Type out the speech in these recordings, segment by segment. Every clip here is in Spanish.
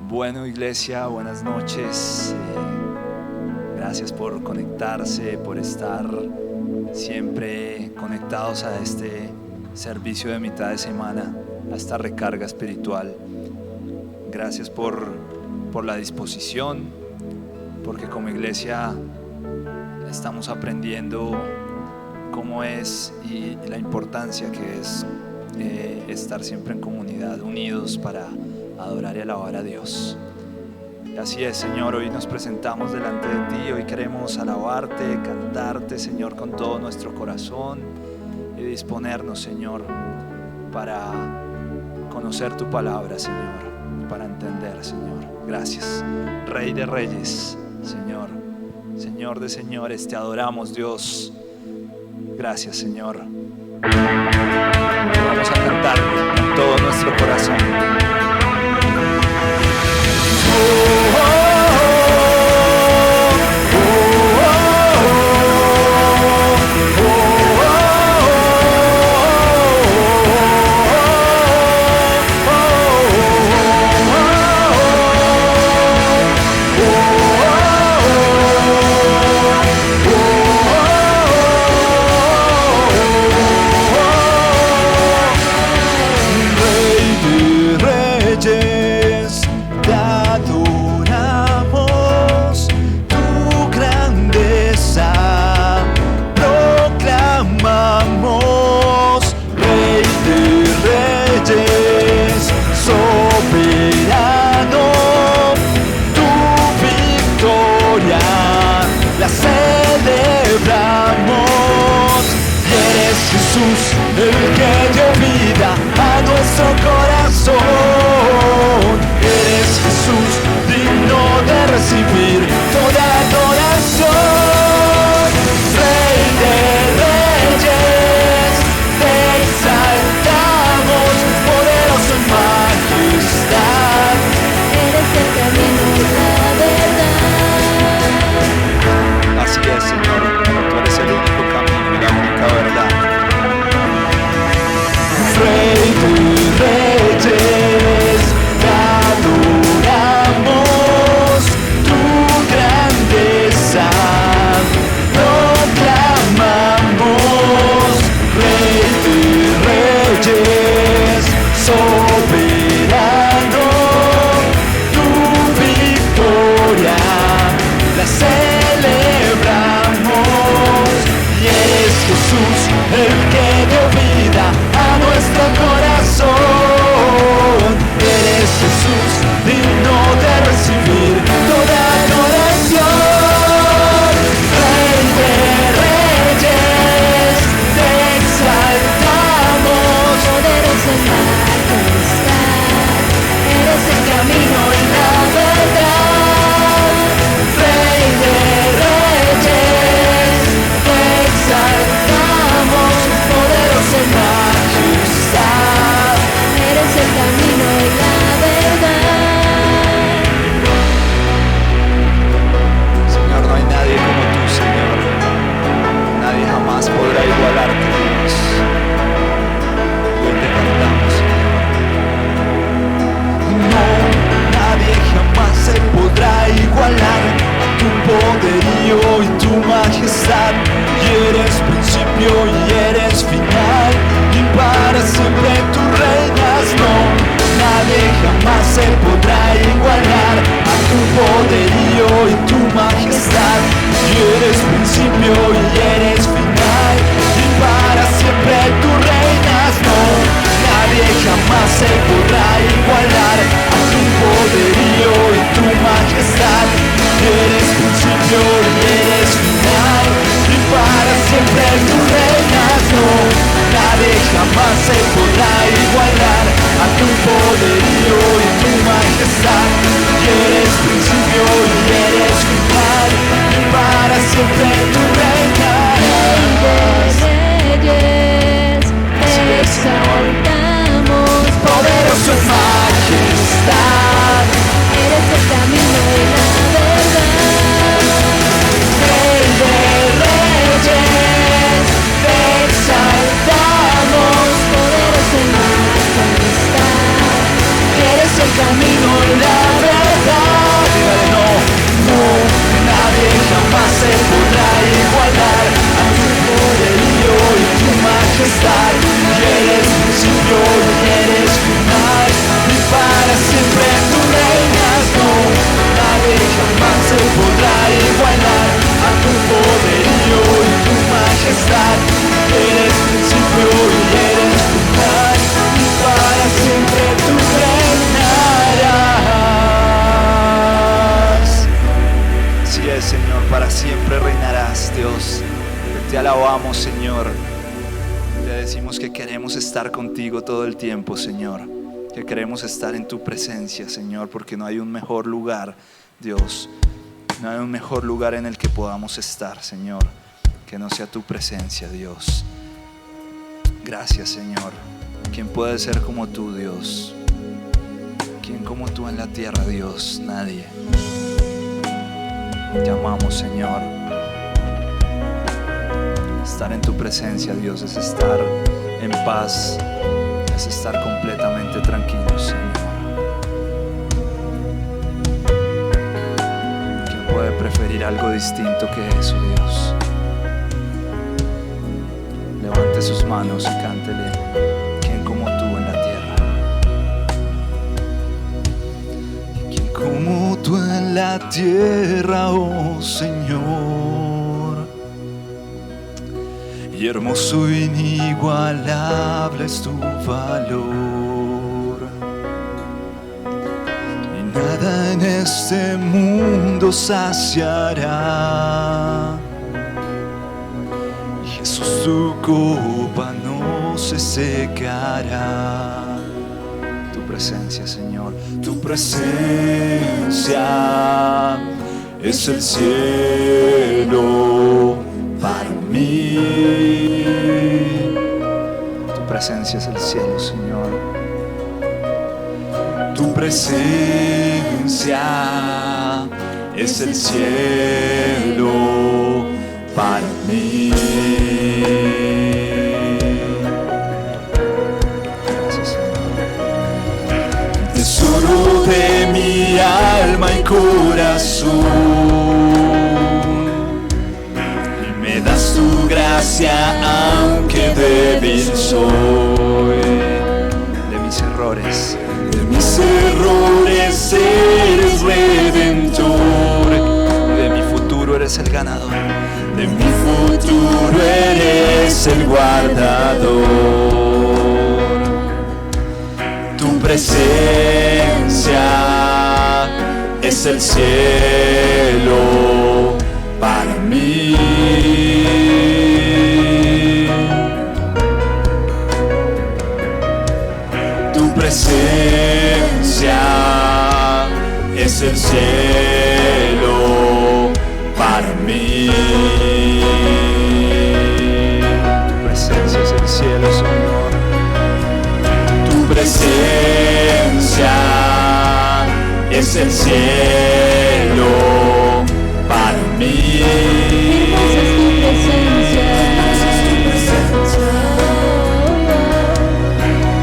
Bueno, iglesia, buenas noches. Gracias por conectarse, por estar siempre conectados a este servicio de mitad de semana, a esta recarga espiritual. Gracias por la disposición, porque como iglesia estamos aprendiendo cómo es y la importancia que es estar siempre en comunidad, unidos para adorar y alabar a Dios. Y así es, Señor, hoy nos presentamos delante de ti, hoy queremos alabarte, cantarte, Señor, con todo nuestro corazón y disponernos, Señor, para conocer tu palabra, Señor, para entender, Señor. Gracias, Rey de Reyes, Señor, Señor de Señores, te adoramos, Dios. Gracias, Señor. Vamos a cantar con todo nuestro corazón. Rey de eres, Señor, para siempre reinarás, Dios. Te alabamos, Señor. Te decimos que queremos estar contigo todo el tiempo, Señor. Que queremos estar en tu presencia, Señor, porque no hay un mejor lugar, Dios. No hay un mejor lugar en el que podamos estar, Señor, que no sea tu presencia, Dios. Gracias, Señor. ¿Quién puede ser como tú, Dios? ¿Quién como tú en la tierra, Dios? Nadie. Te amamos, Señor. Estar en tu presencia, Dios, es estar en paz, es estar completamente tranquilos, Señor. ¿Quién puede preferir algo distinto que eso, Dios? Levante sus manos y cántele: ¿quién como tú en la tierra? ¿Quién como tú en la tierra, oh Señor? Y hermoso e inigualable es tu valor. Y nada en este mundo saciará. Jesús, tu copa no se secará. Tu presencia, Señor, tu presencia es el cielo para mí. Tu presencia es el cielo, Señor. Tu presencia es el cielo para mí. Gracias, Señor. Tesoro de mi alma y corazón, me das tu gracia aunque débil soy. De mis errores eres redentor. De mi futuro eres el ganador. De mi futuro eres el guardador. Tu presencia es el cielo para mí. Tu presencia es el cielo para mí. Tu presencia es el cielo, Señor. Tu presencia es el cielo para mí.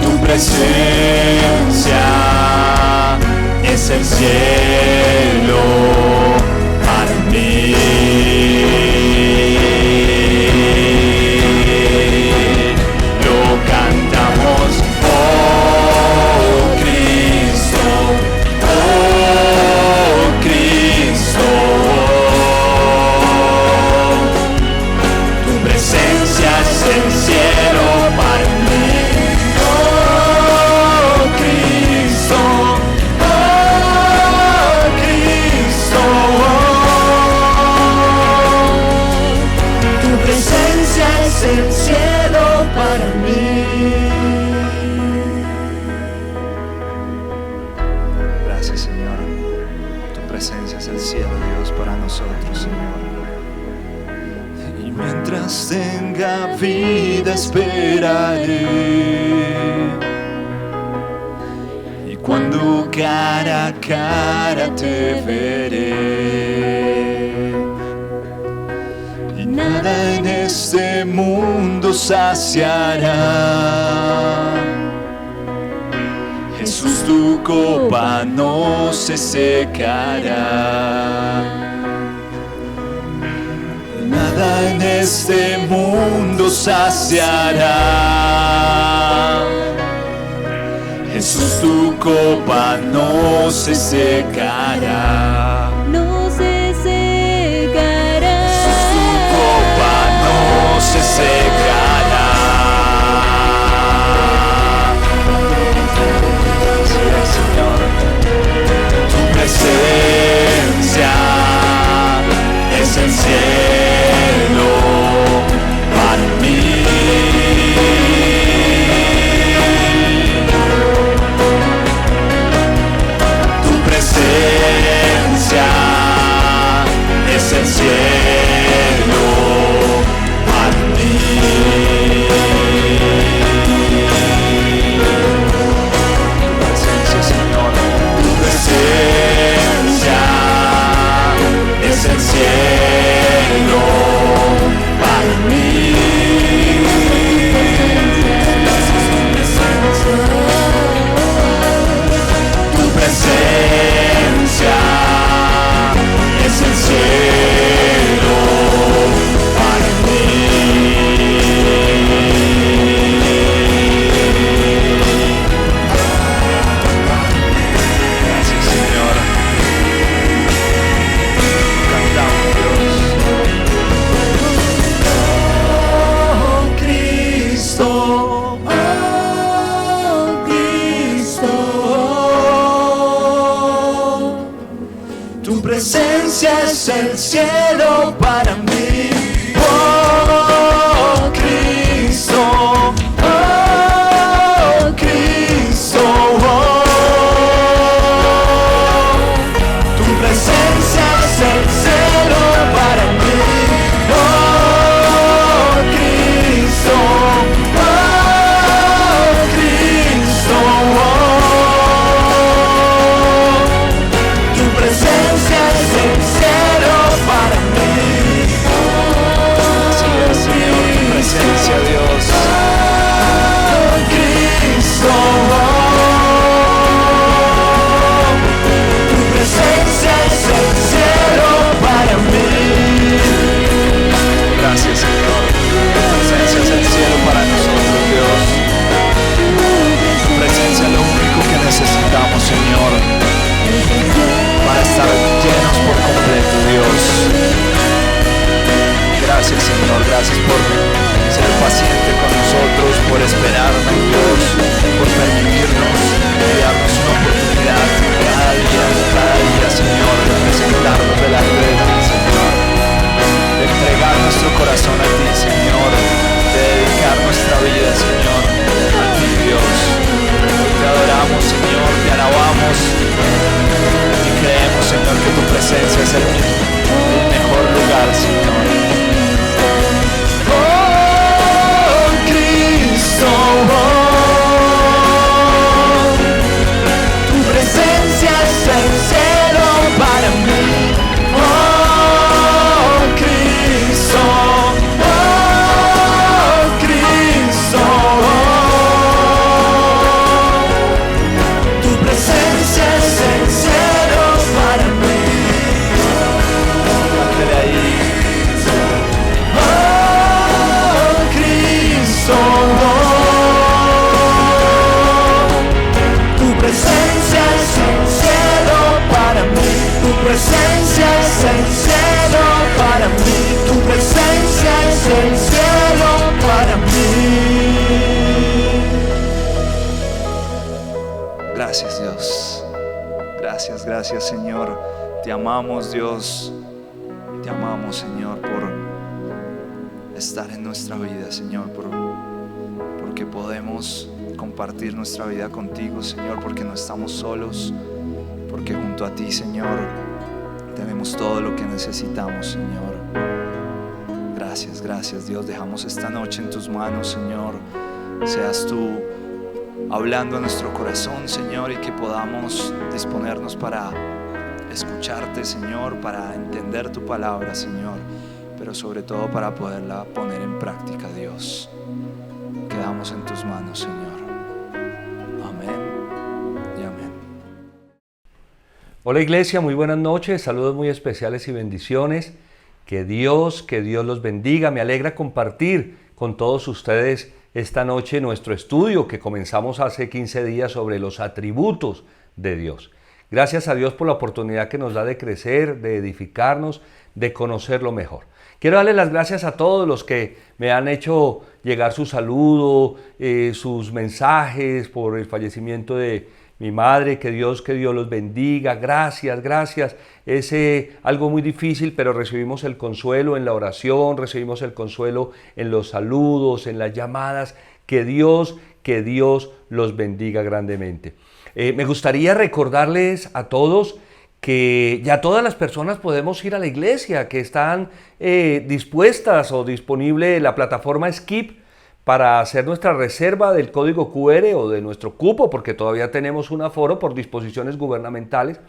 Tu presencia es el cielo para mí. Lo cantamos, oh Cristo, oh Cristo. Tu presencia es el cielo para mí. Oh Cristo, oh Cristo. Tu presencia es el cielo para mí. Gracias, Señor. Tu presencia es el cielo, Dios, para nosotros, Señor. Y mientras tenga vida esperaré. Y cuando cara a cara te veré. Y nada en este mundo saciará. Jesús, tu copa no se secará. Nada en este mundo saciará. Jesús, tu copa no se secará. No se secará. Jesús, tu copa no se secará. Gracias, Señor. Tu presencia presencia es el cielo para mí. Oh, Cristo. Oh, Cristo. Oh. Tu presencia es el cielo para mí. Oh, Cristo. Oh, Cristo. Oh. Tu presencia es el cielo para mí. Así es, Señor, tu presencia, Dios. Oh, Cristo. Tu presencia es el cielo para mí. Gracias, Señor. Tu presencia es el cielo para nosotros, Dios. Tu presencia es lo único que necesitamos, Señor, para estar llenos por completo, Dios. Gracias, Señor, gracias por ser paciente con nosotros, por esperarnos, Dios, por permitirnos y darnos una oportunidad cada día, Señor, de presentarnos delante de ti, Señor, de entregar nuestro corazón a ti, Señor, de dedicar nuestra vida, Señor, a ti, Dios. Hoy te adoramos, Señor, te alabamos y creemos, Señor, que tu presencia es el mejor lugar, Señor. Oh, Cristo, oh, tu presencia es el cielo para mí. Oh, Cristo, oh, Cristo, oh, tu presencia es el cielo para mí. Cántale ahí. Oh, Cristo, oh, tu presencia es el cielo para mí. Tu presencia es el cielo para mí. Tu presencia es el cielo para mí. Gracias, Dios. Gracias, gracias, Señor. Te amamos, Dios. Te amamos, Señor, por estar en nuestra vida, Señor, porque podemos compartir nuestra vida contigo, Señor, porque no estamos solos, porque junto a ti, Señor, tenemos todo lo que necesitamos, Señor. Gracias, gracias, Dios. Dejamos esta noche en tus manos, Señor. Seas tú hablando a nuestro corazón, Señor, y que podamos disponernos para escucharte, Señor, para entender tu palabra, Señor, pero sobre todo para poderla poner en práctica, Dios. Quedamos en tus manos, Señor. Amén y amén. Hola, iglesia, muy buenas noches, saludos muy especiales y bendiciones. Que Dios los bendiga. Me alegra compartir con todos ustedes esta noche nuestro estudio que comenzamos hace 15 días sobre los atributos de Dios. Gracias a Dios por la oportunidad que nos da de crecer, de edificarnos, de conocerlo mejor. Quiero darle las gracias a todos los que me han hecho llegar su saludo, sus mensajes por el fallecimiento de mi madre. Que Dios los bendiga. Gracias, gracias. Es algo muy difícil, pero recibimos el consuelo en la oración, recibimos el consuelo en los saludos, en las llamadas. Que Dios los bendiga grandemente. Me gustaría recordarles a todos que ya todas las personas podemos ir a la iglesia, que están dispuestas o disponible la plataforma Skip para hacer nuestra reserva del código QR o de nuestro cupo, porque todavía tenemos un aforo por disposiciones gubernamentales,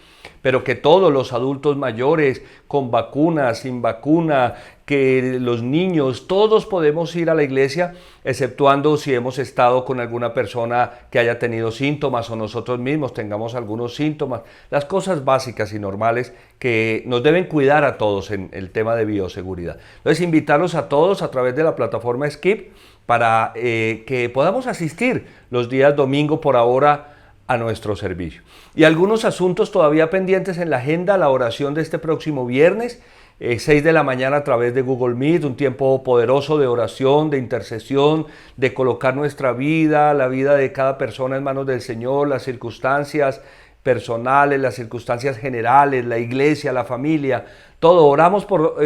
pero que todos los adultos mayores, con vacuna, sin vacuna, que los niños, todos podemos ir a la iglesia, exceptuando si hemos estado con alguna persona que haya tenido síntomas o nosotros mismos tengamos algunos síntomas, las cosas básicas y normales que nos deben cuidar a todos en el tema de bioseguridad. Entonces, invitarlos a todos a través de la plataforma Skip para que podamos asistir los días domingo por ahora a nuestro servicio. Y algunos asuntos todavía pendientes en la agenda: la oración de este próximo viernes, 6 de la mañana a través de Google Meet, un tiempo poderoso de oración, de intercesión, de colocar nuestra vida, la vida de cada persona en manos del Señor, las circunstancias, personales, las circunstancias generales, la iglesia, la familia, todo. Oramos por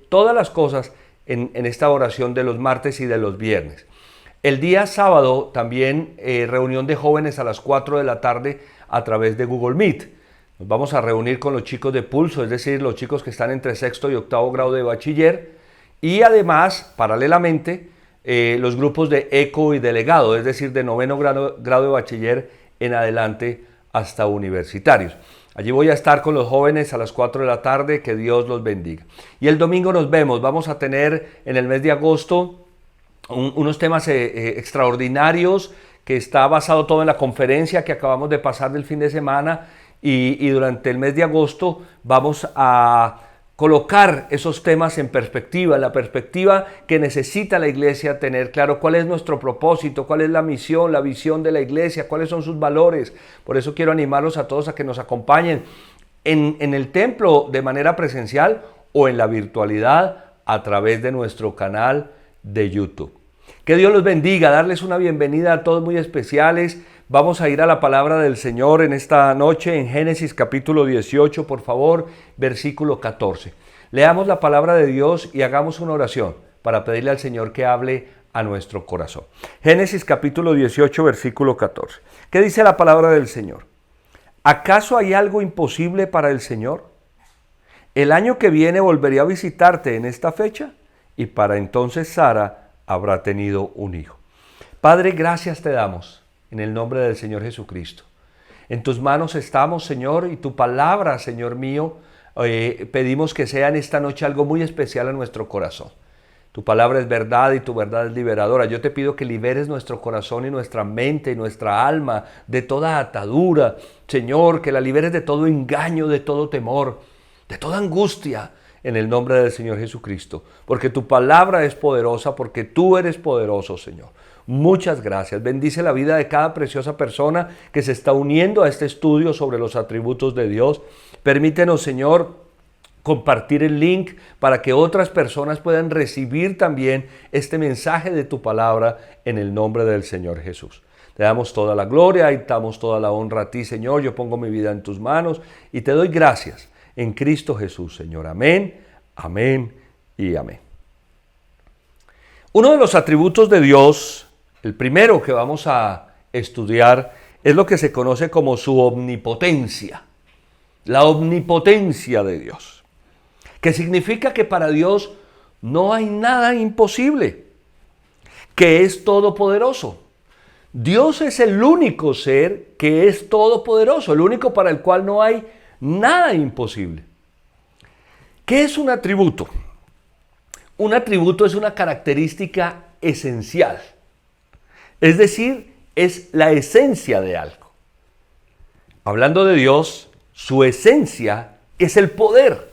todas las cosas en esta oración de los martes y de los viernes. El día sábado también reunión de jóvenes a las 4 de la tarde a través de Google Meet. Nos vamos a reunir con los chicos de Pulso, es decir, los chicos que están entre sexto y octavo grado de bachiller, y además, paralelamente, los grupos de ECO y delegado, es decir, de noveno grado de bachiller en adelante hasta universitarios. Allí voy a estar con los jóvenes a las 4 de la tarde, que Dios los bendiga. Y el domingo nos vemos, vamos a tener en el mes de agosto unos temas extraordinarios, que está basado todo en la conferencia que acabamos de pasar del fin de semana, y durante el mes de agosto vamos a colocar esos temas en perspectiva, la perspectiva que necesita la iglesia tener claro cuál es nuestro propósito, cuál es la misión, la visión de la iglesia, cuáles son sus valores. Por eso quiero animarlos a todos a que nos acompañen en el templo de manera presencial o en la virtualidad a través de nuestro canal de YouTube. Que Dios los bendiga, darles una bienvenida a todos muy especiales. Vamos a ir a la palabra del Señor en esta noche, en Génesis capítulo 18, por favor, versículo 14. Leamos la palabra de Dios y hagamos una oración para pedirle al Señor que hable a nuestro corazón. Génesis capítulo 18, versículo 14. ¿Qué dice la palabra del Señor? ¿Acaso hay algo imposible para el Señor? El año que viene volveré a visitarte en esta fecha y para entonces Sara habrá tenido un hijo. Padre, gracias te damos en el nombre del Señor Jesucristo. En tus manos estamos, Señor, y tu palabra, Señor mío, pedimos que sea en esta noche algo muy especial a nuestro corazón. Tu palabra es verdad y tu verdad es liberadora. Yo te pido que liberes nuestro corazón y nuestra mente y nuestra alma de toda atadura. Señor, que la liberes de todo engaño, de todo temor, de toda angustia, en el nombre del Señor Jesucristo. Porque tu palabra es poderosa, porque tú eres poderoso, Señor. Muchas gracias. Bendice la vida de cada preciosa persona que se está uniendo a este estudio sobre los atributos de Dios. Permítenos, Señor, compartir el link para que otras personas puedan recibir también este mensaje de tu palabra en el nombre del Señor Jesús. Te damos toda la gloria y damos toda la honra a ti, Señor. Yo pongo mi vida en tus manos y te doy gracias en Cristo Jesús, Señor. Amén, amén y amén. Uno de los atributos de Dios, el primero que vamos a estudiar, es lo que se conoce como su omnipotencia. La omnipotencia de Dios, que significa que para Dios no hay nada imposible, que es todopoderoso. Dios es el único ser que es todopoderoso, el único para el cual no hay nada imposible. ¿Qué es un atributo? Un atributo es una característica esencial. Es decir, es la esencia de algo. Hablando de Dios, su esencia es el poder.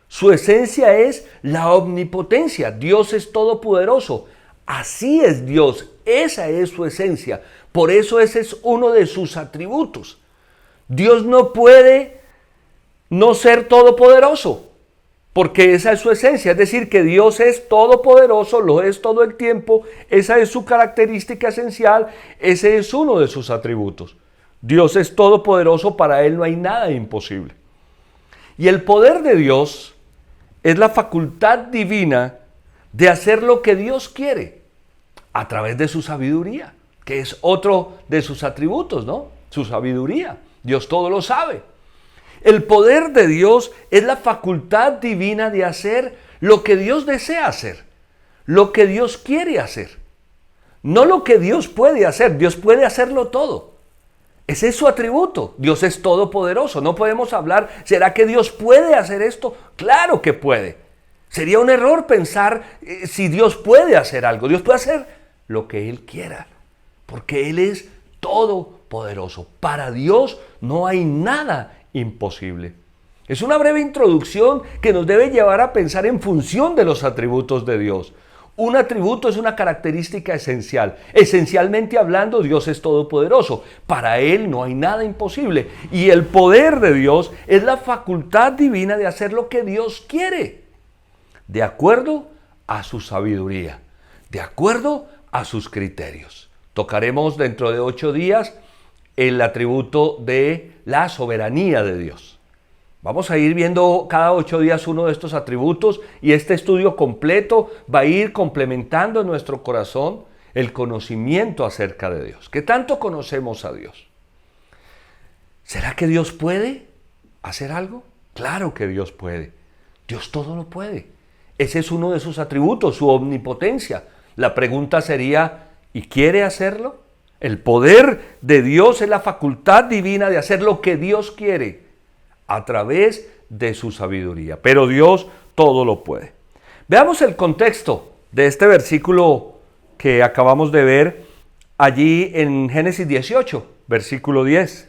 Su esencia es la omnipotencia. Dios es todopoderoso. Así es Dios. Esa es su esencia. Por eso ese es uno de sus atributos. Dios no puede no ser todopoderoso, porque esa es su esencia, es decir, que Dios es todopoderoso, lo es todo el tiempo, esa es su característica esencial, ese es uno de sus atributos. Dios es todopoderoso, para Él no hay nada imposible. Y el poder de Dios es la facultad divina de hacer lo que Dios quiere a través de su sabiduría, que es otro de sus atributos, ¿no? Su sabiduría. Dios todo lo sabe. El poder de Dios es la facultad divina de hacer lo que Dios desea hacer, lo que Dios quiere hacer. No lo que Dios puede hacer, Dios puede hacerlo todo. Ese es su atributo, Dios es todopoderoso. No podemos hablar, ¿será que Dios puede hacer esto? Claro que puede. Sería un error pensar si Dios puede hacer algo. Dios puede hacer lo que Él quiera, porque Él es todopoderoso. Para Dios no hay nada imposible. Es una breve introducción que nos debe llevar a pensar en función de los atributos de Dios. Un atributo es una característica esencial. Esencialmente hablando, Dios es todopoderoso. Para Él no hay nada imposible. Y el poder de Dios es la facultad divina de hacer lo que Dios quiere, de acuerdo a su sabiduría, de acuerdo a sus criterios. Tocaremos dentro de 8 días el atributo de la soberanía de Dios. Vamos a ir viendo cada 8 días uno de estos atributos y este estudio completo va a ir complementando en nuestro corazón el conocimiento acerca de Dios. ¿Qué tanto conocemos a Dios? ¿Será que Dios puede hacer algo? Claro que Dios puede. Dios todo lo puede. Ese es uno de sus atributos, su omnipotencia. La pregunta sería, ¿y quiere hacerlo? El poder de Dios es la facultad divina de hacer lo que Dios quiere a través de su sabiduría. Pero Dios todo lo puede. Veamos el contexto de este versículo que acabamos de ver allí en Génesis 18, versículo 10.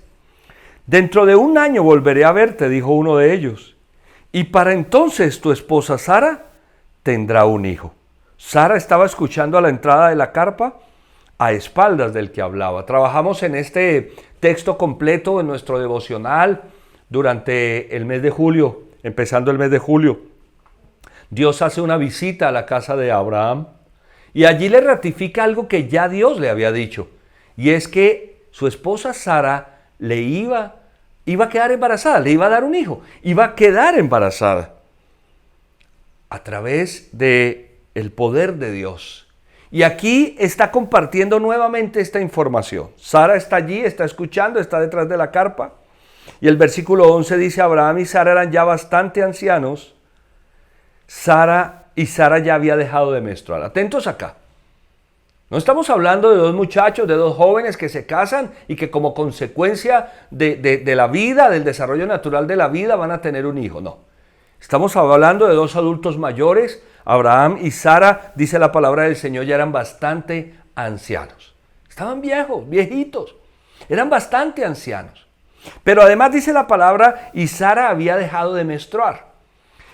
Dentro de 1 año volveré a verte, dijo uno de ellos, y para entonces tu esposa Sara tendrá un hijo. Sara estaba escuchando a la entrada de la carpa a espaldas del que hablaba. Trabajamos en este texto completo en nuestro devocional durante el mes de julio, empezando el mes de julio. Dios hace una visita a la casa de Abraham y allí le ratifica algo que ya Dios le había dicho, y es que su esposa Sara le iba a quedar embarazada, le iba a dar un hijo, iba a quedar embarazada a través de el poder de Dios. Y aquí está compartiendo nuevamente esta información. Sara está allí, está escuchando, está detrás de la carpa. Y el versículo 11 dice, Abraham y Sara eran ya bastante ancianos. Sara ya había dejado de menstruar. Atentos acá. No estamos hablando de 2 muchachos, de 2 jóvenes que se casan y que como consecuencia de la vida, del desarrollo natural de la vida, van a tener un hijo. No. Estamos hablando de 2 adultos mayores. Abraham y Sara, dice la palabra del Señor, ya eran bastante ancianos. Estaban viejos, viejitos. Eran bastante ancianos. Pero además dice la palabra, y Sara había dejado de menstruar.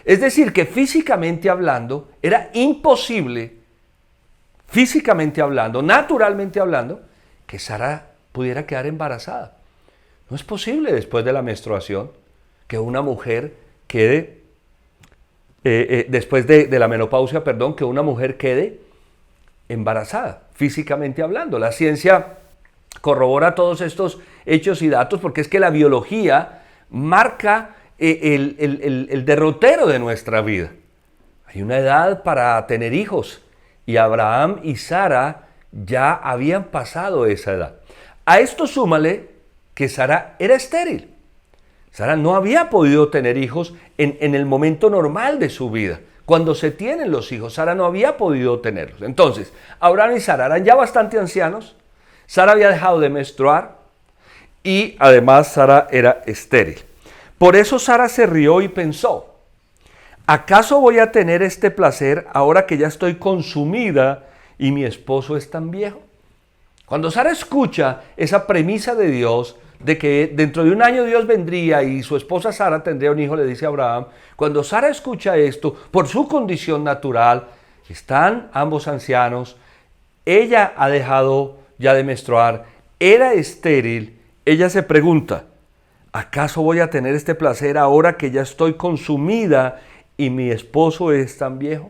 Es decir, que físicamente hablando, era imposible, físicamente hablando, naturalmente hablando, que Sara pudiera quedar embarazada. No es posible después de la menstruación que una mujer quede, después de la menopausia, que una mujer quede embarazada, físicamente hablando. La ciencia corrobora todos estos hechos y datos porque es que la biología marca el derrotero de nuestra vida. Hay una edad para tener hijos y Abraham y Sara ya habían pasado esa edad. A esto súmale que Sara era estéril. Sara no había podido tener hijos en el momento normal de su vida. Cuando se tienen los hijos, Sara no había podido tenerlos. Entonces, Abraham y Sara eran ya bastante ancianos. Sara había dejado de menstruar y además Sara era estéril. Por eso Sara se rió y pensó, ¿acaso voy a tener este placer ahora que ya estoy consumida y mi esposo es tan viejo? Cuando Sara escucha esa premisa de Dios, de que dentro de 1 año Dios vendría y su esposa Sara tendría un hijo, le dice a Abraham, cuando Sara escucha esto, por su condición natural, están ambos ancianos, ella ha dejado ya de menstruar, era estéril, ella se pregunta, ¿acaso voy a tener este placer ahora que ya estoy consumida y mi esposo es tan viejo?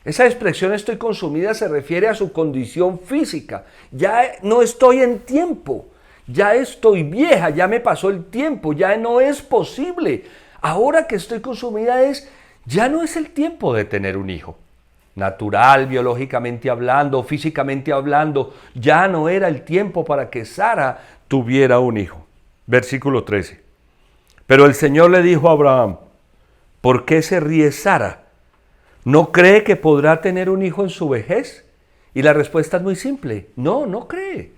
Esa expresión estoy consumida se refiere a su condición física. Ya no estoy en tiempo, ya estoy vieja, ya me pasó el tiempo, ya no es posible. Ahora que estoy consumida ya no es el tiempo de tener un hijo. Natural, biológicamente hablando, físicamente hablando, ya no era el tiempo para que Sara tuviera un hijo. Versículo 13. Pero el Señor le dijo a Abraham, ¿por qué se ríe Sara? ¿No cree que podrá tener un hijo en su vejez? Y la respuesta es muy simple, no cree.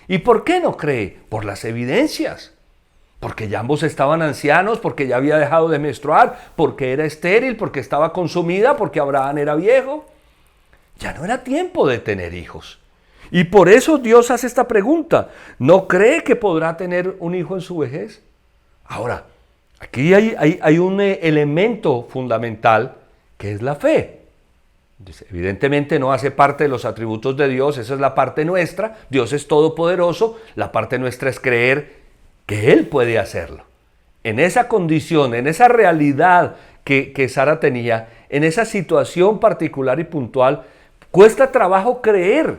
¿Y por qué no cree? Por las evidencias. Porque ya ambos estaban ancianos, porque ya había dejado de menstruar, porque era estéril, porque estaba consumida, porque Abraham era viejo. Ya no era tiempo de tener hijos. Y por eso Dios hace esta pregunta. ¿No cree que podrá tener un hijo en su vejez? Ahora, aquí hay un elemento fundamental que es la fe. Evidentemente no hace parte de los atributos de Dios, esa es la parte nuestra. Dios es todopoderoso, la parte nuestra es creer que Él puede hacerlo. En esa condición, en esa realidad que Sara tenía, en esa situación particular y puntual, cuesta trabajo creer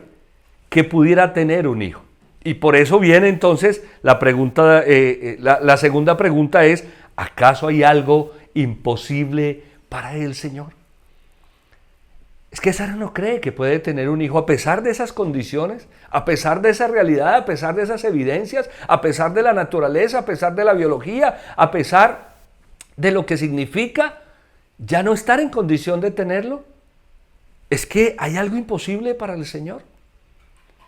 que pudiera tener un hijo. Y por eso viene entonces la pregunta, la segunda pregunta es, ¿acaso hay algo imposible para el Señor? Es que Sara no cree que puede tener un hijo a pesar de esas condiciones, a pesar de esa realidad, a pesar de esas evidencias, a pesar de la naturaleza, a pesar de la biología, a pesar de lo que significa ya no estar en condición de tenerlo. Es que hay algo imposible para el Señor.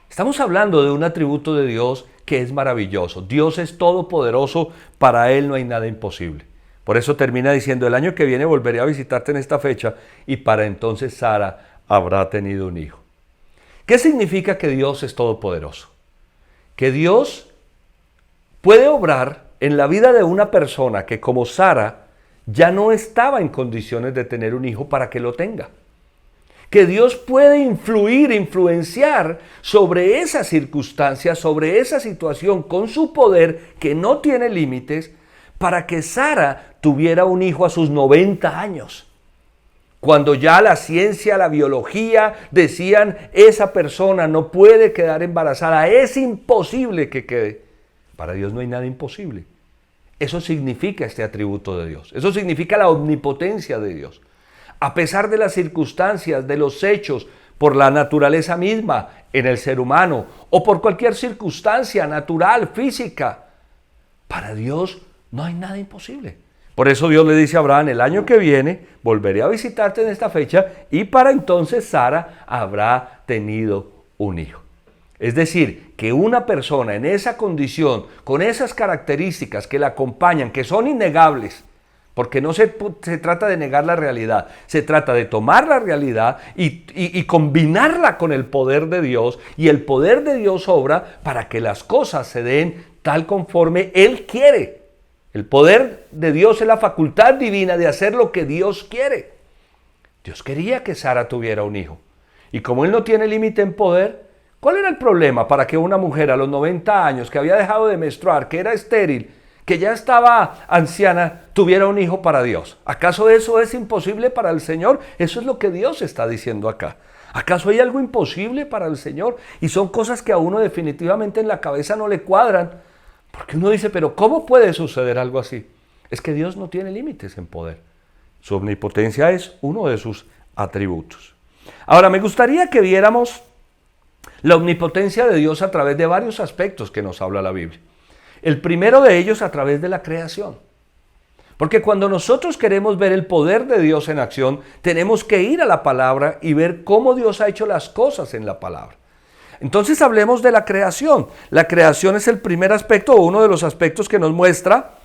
Estamos hablando de un atributo de Dios que es maravilloso. Dios es todopoderoso, para Él no hay nada imposible. Por eso termina diciendo, el año que viene volveré a visitarte en esta fecha y para entonces Sara habrá tenido un hijo. ¿Qué significa que Dios es todopoderoso? Que Dios puede obrar en la vida de una persona que como Sara ya no estaba en condiciones de tener un hijo para que lo tenga. Que Dios puede influenciar sobre esa circunstancia, sobre esa situación con su poder que no tiene límites, para que Sara tuviera un hijo a sus 90 años. Cuando ya la ciencia, la biología decían, esa persona no puede quedar embarazada, es imposible que quede. Para Dios no hay nada imposible. Eso significa este atributo de Dios. Eso significa la omnipotencia de Dios. A pesar de las circunstancias, de los hechos, por la naturaleza misma en el ser humano o por cualquier circunstancia natural, física, para Dios no hay nada imposible. Por eso Dios le dice a Abraham, el año que viene volveré a visitarte en esta fecha y para entonces Sara habrá tenido un hijo. Es decir, que una persona en esa condición, con esas características que la acompañan, que son innegables, porque no se trata de negar la realidad, se trata de tomar la realidad y combinarla con el poder de Dios, y el poder de Dios obra para que las cosas se den tal conforme Él quiere. El poder de Dios es la facultad divina de hacer lo que Dios quiere. Dios quería que Sara tuviera un hijo, y como Él no tiene límite en poder, ¿cuál era el problema para que una mujer a los 90 años, que había dejado de menstruar, que era estéril, que ya estaba anciana, tuviera un hijo para Dios? ¿Acaso eso es imposible para el Señor? Eso es lo que Dios está diciendo acá. ¿Acaso hay algo imposible para el Señor? Y son cosas que a uno definitivamente en la cabeza no le cuadran, porque uno dice, pero ¿cómo puede suceder algo así? Es que Dios no tiene límites en poder. Su omnipotencia es uno de sus atributos. Ahora, me gustaría que viéramos la omnipotencia de Dios a través de varios aspectos que nos habla la Biblia. El primero de ellos a través de la creación. Porque cuando nosotros queremos ver el poder de Dios en acción, tenemos que ir a la palabra y ver cómo Dios ha hecho las cosas en la palabra. Entonces hablemos de la creación. La creación es el primer aspecto, o uno de los aspectos que nos muestra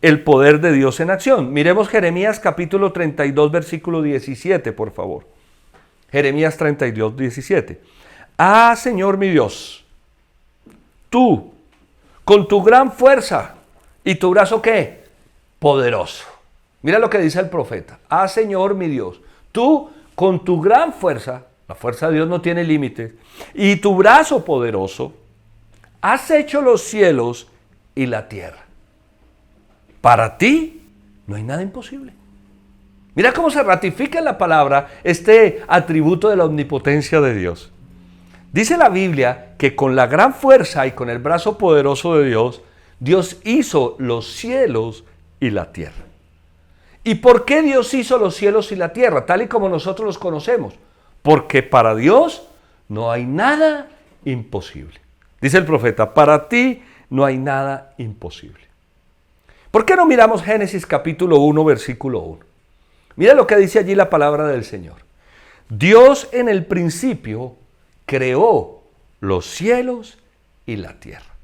el poder de Dios en acción. Miremos Jeremías capítulo 32, versículo 17, por favor. Jeremías 32, 17. Ah, Señor mi Dios, tú, con tu gran fuerza y tu brazo, ¿qué? Poderoso. Mira lo que dice el profeta. Ah, Señor mi Dios, tú con tu gran fuerza, la fuerza de Dios no tiene límites, y tu brazo poderoso, has hecho los cielos y la tierra. Para ti no hay nada imposible. Mira cómo se ratifica en la palabra este atributo de la omnipotencia de Dios. Dice la Biblia que con la gran fuerza y con el brazo poderoso de Dios, Dios hizo los cielos y la tierra. ¿Y por qué Dios hizo los cielos y la tierra, tal y como nosotros los conocemos? Porque para Dios no hay nada imposible. Dice el profeta, para ti no hay nada imposible. ¿Por qué no miramos Génesis capítulo 1, versículo 1? Mira lo que dice allí la palabra del Señor. Dios en el principio creó los cielos y la tierra.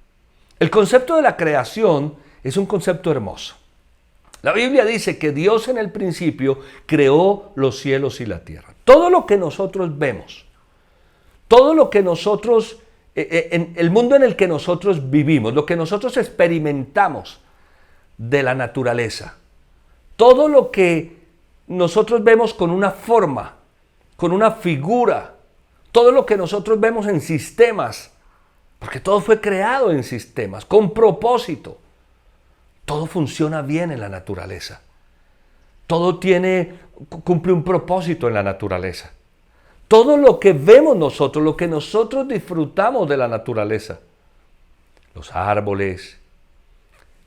El concepto de la creación es un concepto hermoso. La Biblia dice que Dios en el principio creó los cielos y la tierra. Todo lo que nosotros vemos, todo lo que nosotros, en el mundo en el que nosotros vivimos, lo que nosotros experimentamos de la naturaleza, todo lo que nosotros vemos con una forma, con una figura, todo lo que nosotros vemos en sistemas, porque todo fue creado en sistemas, con propósito. Todo funciona bien en la naturaleza. Todo cumple un propósito en la naturaleza. Todo lo que vemos nosotros, lo que nosotros disfrutamos de la naturaleza, los árboles,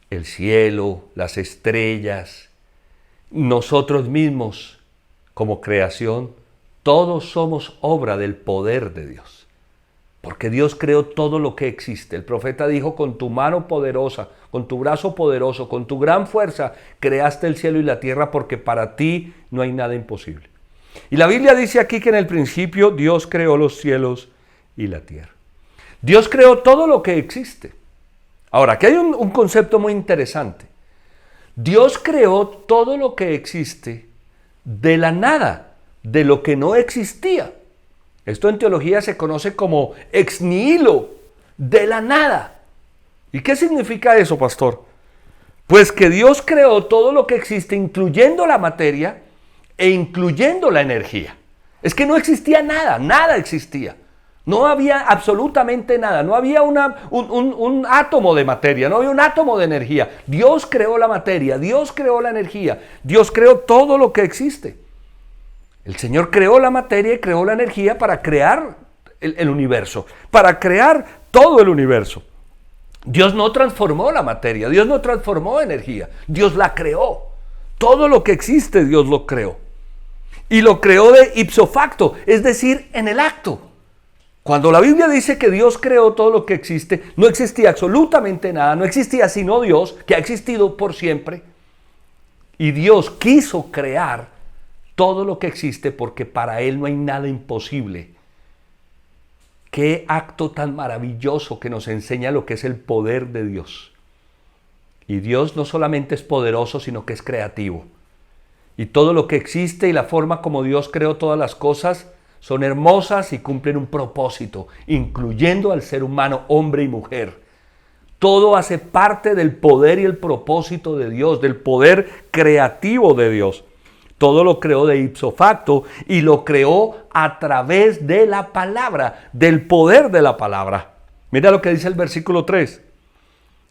el cielo, las estrellas, nosotros mismos como creación, todos somos obra del poder de Dios. Porque Dios creó todo lo que existe. El profeta dijo, con tu mano poderosa, con tu brazo poderoso, con tu gran fuerza, creaste el cielo y la tierra, porque para ti no hay nada imposible. Y la Biblia dice aquí que en el principio Dios creó los cielos y la tierra. Dios creó todo lo que existe. Ahora, aquí hay un concepto muy interesante. Dios creó todo lo que existe de la nada, de lo que no existía. Esto en teología se conoce como ex nihilo, de la nada. ¿Y qué significa eso, pastor? Pues que Dios creó todo lo que existe, incluyendo la materia e incluyendo la energía. Es que no existía nada, nada existía. No había absolutamente nada, no había un átomo de materia, no había un átomo de energía. Dios creó la materia, Dios creó la energía, Dios creó todo lo que existe. El Señor creó la materia y creó la energía para crear el universo, para crear todo el universo. Dios no transformó la materia, Dios no transformó energía, Dios la creó. Todo lo que existe Dios lo creó. Y lo creó de ipso facto, es decir, en el acto. Cuando la Biblia dice que Dios creó todo lo que existe, no existía absolutamente nada, no existía sino Dios, que ha existido por siempre. Y Dios quiso crear todo lo que existe porque para Él no hay nada imposible. Qué acto tan maravilloso que nos enseña lo que es el poder de Dios. Y Dios no solamente es poderoso, sino que es creativo. Y todo lo que existe y la forma como Dios creó todas las cosas son hermosas y cumplen un propósito, incluyendo al ser humano, hombre y mujer. Todo hace parte del poder y el propósito de Dios, del poder creativo de Dios. Todo lo creó de ipso facto y lo creó a través de la palabra, del poder de la palabra. Mira lo que dice el versículo 3,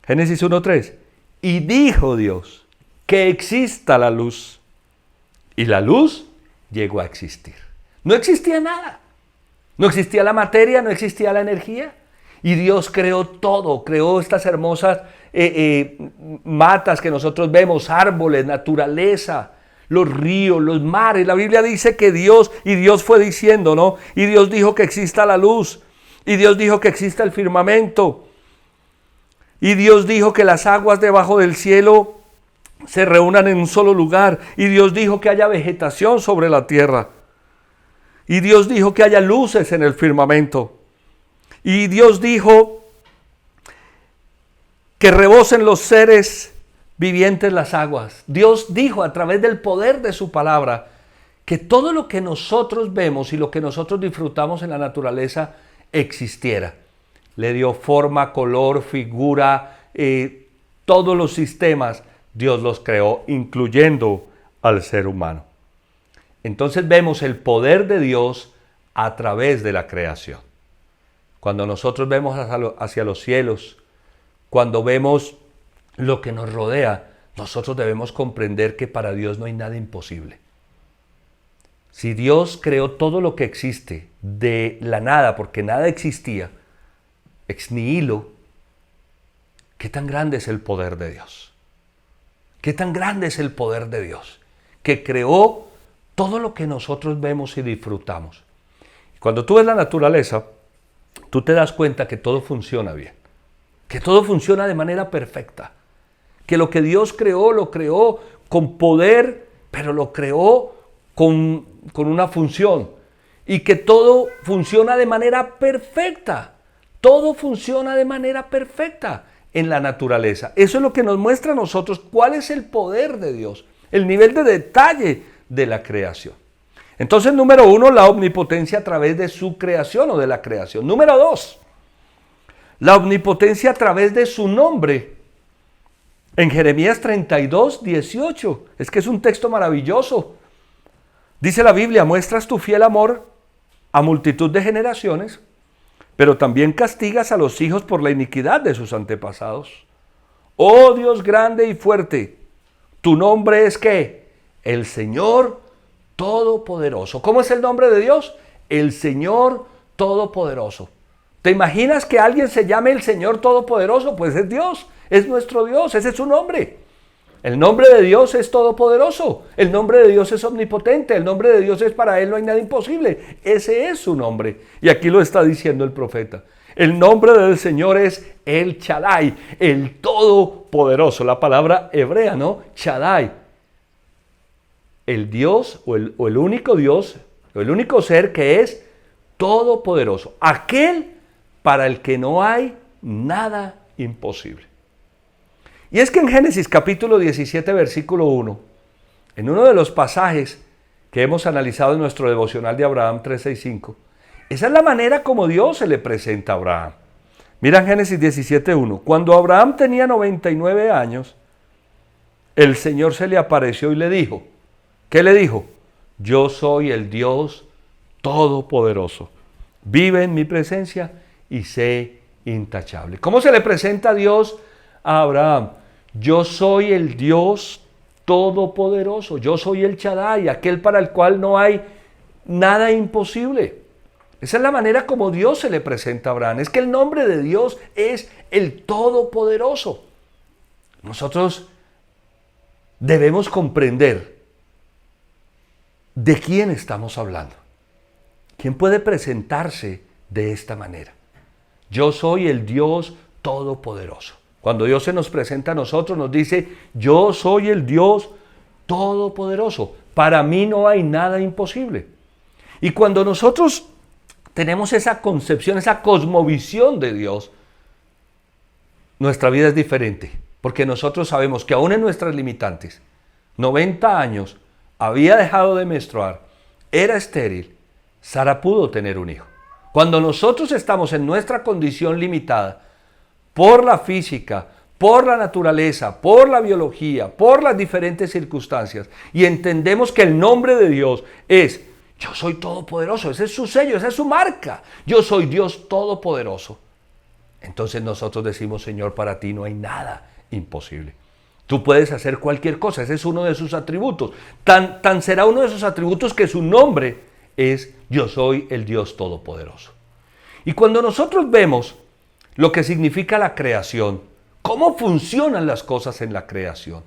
Génesis 1:3. Y dijo Dios que exista la luz, y la luz llegó a existir. No existía nada, no existía la materia, no existía la energía, y Dios creó todo, creó estas hermosas matas que nosotros vemos, árboles, naturaleza, los ríos, los mares. La Biblia dice que Dios fue diciendo, ¿no? Y Dios dijo que exista la luz, y Dios dijo que exista el firmamento, y Dios dijo que las aguas debajo del cielo se reúnan en un solo lugar, y Dios dijo que haya vegetación sobre la tierra, y Dios dijo que haya luces en el firmamento, y Dios dijo que rebosen los seres vivientes las aguas. Dios dijo a través del poder de su palabra que todo lo que nosotros vemos y lo que nosotros disfrutamos en la naturaleza existiera. Le dio forma, color, figura, todos los sistemas Dios los creó, incluyendo al ser humano. Entonces vemos el poder de Dios a través de la creación. Cuando nosotros vemos hacia los cielos, cuando vemos lo que nos rodea, nosotros debemos comprender que para Dios no hay nada imposible. Si Dios creó todo lo que existe de la nada, porque nada existía, ex nihilo, ¿qué tan grande es el poder de Dios? ¿Qué tan grande es el poder de Dios? Que creó todo lo que nosotros vemos y disfrutamos. Cuando tú ves la naturaleza, tú te das cuenta que todo funciona bien, que todo funciona de manera perfecta, que lo que Dios creó, lo creó con poder, pero lo creó con una función, y que todo funciona de manera perfecta. Todo funciona de manera perfecta en la naturaleza. Eso es lo que nos muestra a nosotros cuál es el poder de Dios, el nivel de detalle de la creación. Entonces, número 1, la omnipotencia a través de su creación o de la creación. Número 2, la omnipotencia a través de su nombre. En Jeremías 32:18, es que es un texto maravilloso. Dice la Biblia: muestras tu fiel amor a multitud de generaciones, pero también castigas a los hijos por la iniquidad de sus antepasados. Oh Dios grande y fuerte, tu nombre es ¿qué? El Señor Todopoderoso. ¿Cómo es el nombre de Dios? El Señor Todopoderoso. ¿Te imaginas que alguien se llame el Señor Todopoderoso? Pues es Dios, es nuestro Dios, ese es su nombre. El nombre de Dios es todopoderoso, el nombre de Dios es omnipotente, el nombre de Dios es para Él no hay nada imposible. Ese es su nombre. Y aquí lo está diciendo el profeta. El nombre del Señor es El Shaddai, el todopoderoso. La palabra hebrea, ¿no? Shaddai. El Dios o el único Dios, o el único ser que es todopoderoso. Aquel para el que no hay nada imposible. Y es que en Génesis capítulo 17, versículo 1, en uno de los pasajes que hemos analizado en nuestro devocional de Abraham 365, esa es la manera como Dios se le presenta a Abraham. Mira en Génesis 17, 1, cuando Abraham tenía 99 años, el Señor se le apareció y le dijo, ¿qué le dijo? Yo soy el Dios Todopoderoso. Vive en mi presencia y sé intachable. ¿Cómo se le presenta a Dios a Abraham? Yo soy el Dios Todopoderoso. Yo soy el Shaddai, aquel para el cual no hay nada imposible. Esa es la manera como Dios se le presenta a Abraham. Es que el nombre de Dios es el Todopoderoso. Nosotros debemos comprender de quién estamos hablando. ¿Quién puede presentarse de esta manera? Yo soy el Dios Todopoderoso. Cuando Dios se nos presenta a nosotros, nos dice, yo soy el Dios Todopoderoso. Para mí no hay nada imposible. Y cuando nosotros tenemos esa concepción, esa cosmovisión de Dios, nuestra vida es diferente. Porque nosotros sabemos que aún en nuestras limitantes, 90 años, había dejado de menstruar, era estéril, Sara pudo tener un hijo. Cuando nosotros estamos en nuestra condición limitada, por la física, por la naturaleza, por la biología, por las diferentes circunstancias, y entendemos que el nombre de Dios es, yo soy todopoderoso, ese es su sello, esa es su marca, yo soy Dios todopoderoso. Entonces nosotros decimos, Señor, para ti no hay nada imposible. Tú puedes hacer cualquier cosa, ese es uno de sus atributos. Tan será uno de sus atributos que su nombre es yo soy el Dios Todopoderoso. Y cuando nosotros vemos lo que significa la creación, cómo funcionan las cosas en la creación,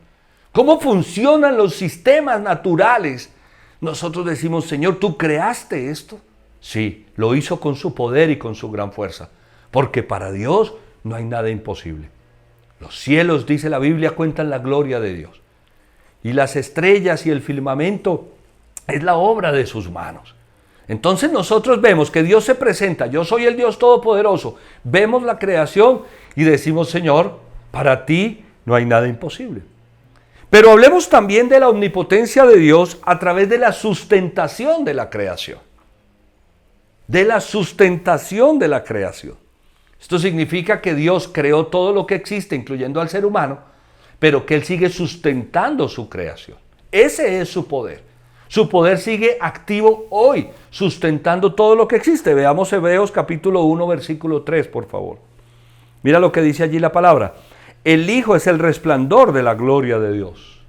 cómo funcionan los sistemas naturales, nosotros decimos, Señor, ¿tú creaste esto? Sí, lo hizo con su poder y con su gran fuerza, porque para Dios no hay nada imposible. Los cielos, dice la Biblia, cuentan la gloria de Dios. Y las estrellas y el firmamento es la obra de sus manos. Entonces nosotros vemos que Dios se presenta, yo soy el Dios Todopoderoso. Vemos la creación y decimos, Señor, para ti no hay nada imposible. Pero hablemos también de la omnipotencia de Dios a través de la sustentación de la creación. De la sustentación de la creación. Esto significa que Dios creó todo lo que existe, incluyendo al ser humano, pero que Él sigue sustentando su creación. Ese es su poder. Su poder sigue activo hoy, sustentando todo lo que existe. Veamos Hebreos capítulo 1, versículo 3, por favor. Mira lo que dice allí la palabra. El Hijo es el resplandor de la gloria de Dios.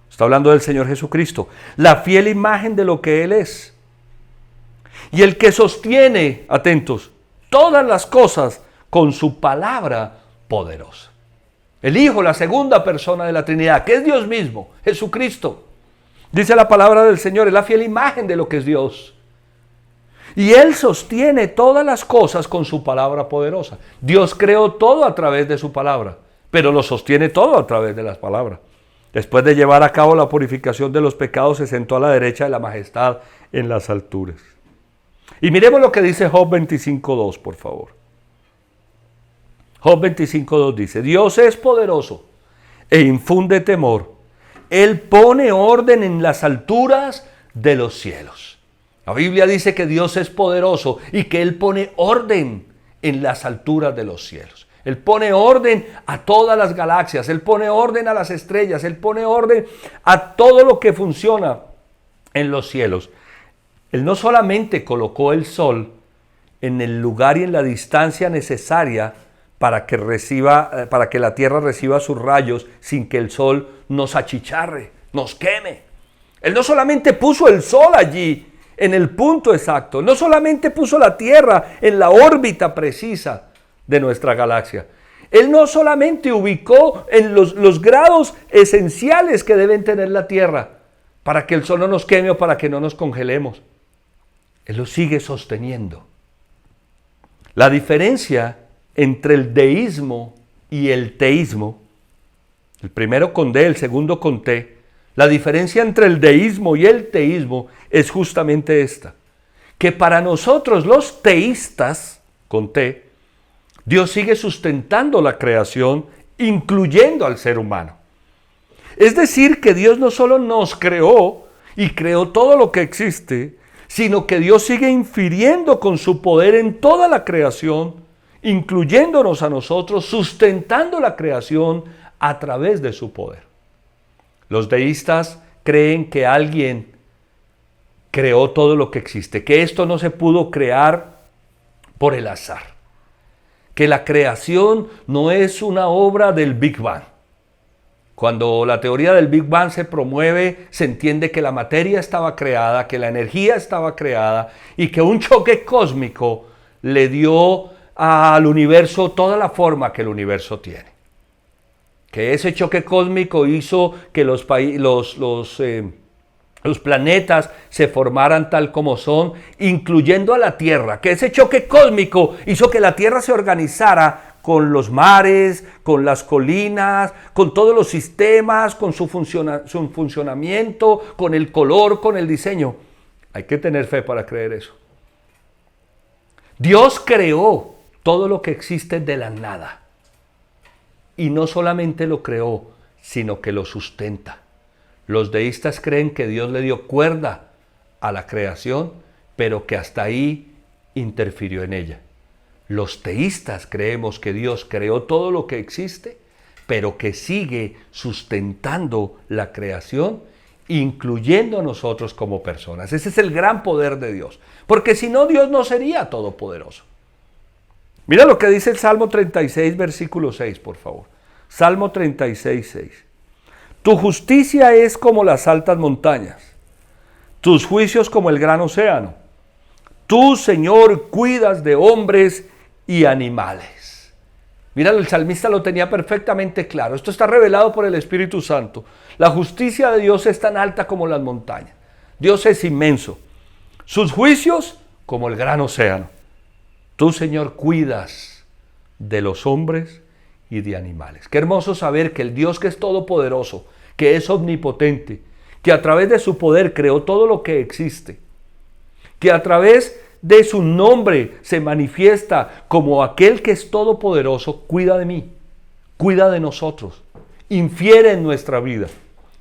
Está hablando del Señor Jesucristo. La fiel imagen de lo que Él es. Y el que sostiene, atentos, todas las cosas con su palabra poderosa. El Hijo, la segunda persona de la Trinidad, que es Dios mismo, Jesucristo. Dice la palabra del Señor, es la fiel imagen de lo que es Dios. Y Él sostiene todas las cosas con su palabra poderosa. Dios creó todo a través de su palabra, pero lo sostiene todo a través de las palabras. Después de llevar a cabo la purificación de los pecados, se sentó a la derecha de la majestad en las alturas. Y miremos lo que dice Job 25:2, por favor. Job 25:2 dice, Dios es poderoso e infunde temor. Él pone orden en las alturas de los cielos. La Biblia dice que Dios es poderoso y que Él pone orden en las alturas de los cielos. Él pone orden a todas las galaxias, Él pone orden a las estrellas, Él pone orden a todo lo que funciona en los cielos. Él no solamente colocó el sol en el lugar y en la distancia necesaria para que la tierra reciba sus rayos sin que el sol nos achicharre, nos queme. Él no solamente puso el sol allí en el punto exacto. No solamente puso la Tierra en la órbita precisa de nuestra galaxia. Él no solamente ubicó en los grados esenciales que deben tener la Tierra para que el sol no nos queme o para que no nos congelemos. Él lo sigue sosteniendo. La diferencia entre el deísmo y el teísmo, el primero con D, el segundo con T, la diferencia entre el deísmo y el teísmo es justamente esta, que para nosotros los teístas, con T, Dios sigue sustentando la creación, incluyendo al ser humano. Es decir, que Dios no solo nos creó y creó todo lo que existe, sino que Dios sigue infiriendo con su poder en toda la creación, incluyéndonos a nosotros, sustentando la creación a través de su poder. Los deístas creen que alguien creó todo lo que existe, que esto no se pudo crear por el azar, que la creación no es una obra del Big Bang. Cuando la teoría del Big Bang se promueve, se entiende que la materia estaba creada, que la energía estaba creada y que un choque cósmico le dio al universo toda la forma que el universo tiene. Que ese choque cósmico hizo que los planetas se formaran tal como son, incluyendo a la Tierra. Que ese choque cósmico hizo que la Tierra se organizara con los mares, con las colinas, con todos los sistemas, con su funcionamiento, con el color, con el diseño. Hay que tener fe para creer eso. Dios creó todo lo que existe de la nada. Y no solamente lo creó, sino que lo sustenta. Los deístas creen que Dios le dio cuerda a la creación, pero que hasta ahí interfirió en ella. Los teístas creemos que Dios creó todo lo que existe, pero que sigue sustentando la creación, incluyendo a nosotros como personas. Ese es el gran poder de Dios, porque si no, Dios no sería todopoderoso. Mira lo que dice el Salmo 36, versículo 6, por favor. Salmo 36, 6. Tu justicia es como las altas montañas, tus juicios como el gran océano. Tú, Señor, cuidas de hombres y animales. Mira, el salmista lo tenía perfectamente claro. Esto está revelado por el Espíritu Santo. La justicia de Dios es tan alta como las montañas. Dios es inmenso. Sus juicios como el gran océano. Tú, Señor, cuidas de los hombres y de animales. Qué hermoso saber que el Dios que es todopoderoso, que es omnipotente, que a través de su poder creó todo lo que existe, que a través de su nombre se manifiesta como aquel que es todopoderoso, cuida de mí, cuida de nosotros, infiere en nuestra vida,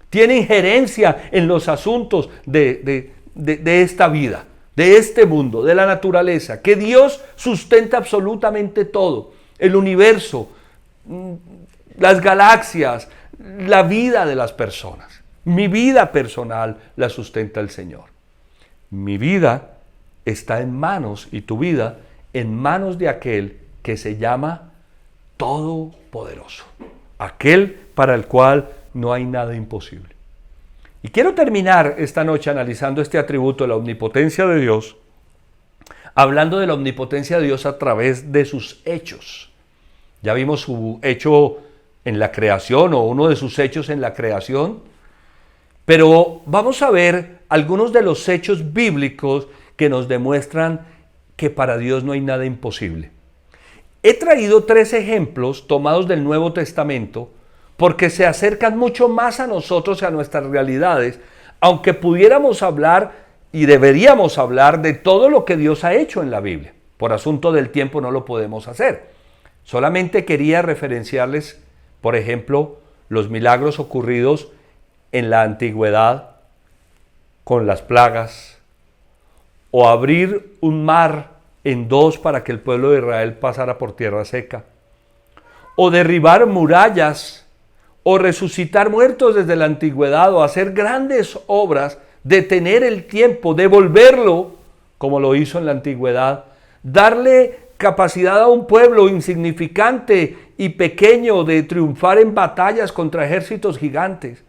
tiene injerencia en los asuntos de esta vida, de este mundo, de la naturaleza, que Dios sustenta absolutamente todo, el universo, las galaxias, la vida de las personas. Mi vida personal la sustenta el Señor. Mi vida está en manos, y tu vida en manos de aquel que se llama Todopoderoso, aquel para el cual no hay nada imposible. Y quiero terminar esta noche analizando este atributo de la omnipotencia de Dios, hablando de la omnipotencia de Dios a través de sus hechos. Ya vimos su hecho en la creación, o uno de sus hechos en la creación, pero vamos a ver algunos de los hechos bíblicos que nos demuestran que para Dios no hay nada imposible. He traído 3 ejemplos tomados del Nuevo Testamento porque se acercan mucho más a nosotros y a nuestras realidades, aunque pudiéramos hablar y deberíamos hablar de todo lo que Dios ha hecho en la Biblia. Por asunto del tiempo no lo podemos hacer. Solamente quería referenciarles, por ejemplo, los milagros ocurridos en la antigüedad con las plagas, o abrir un mar en 2 para que el pueblo de Israel pasara por tierra seca, o derribar murallas, o resucitar muertos desde la antigüedad, o hacer grandes obras, detener el tiempo, devolverlo, como lo hizo en la antigüedad, darle capacidad a un pueblo insignificante y pequeño de triunfar en batallas contra ejércitos gigantes,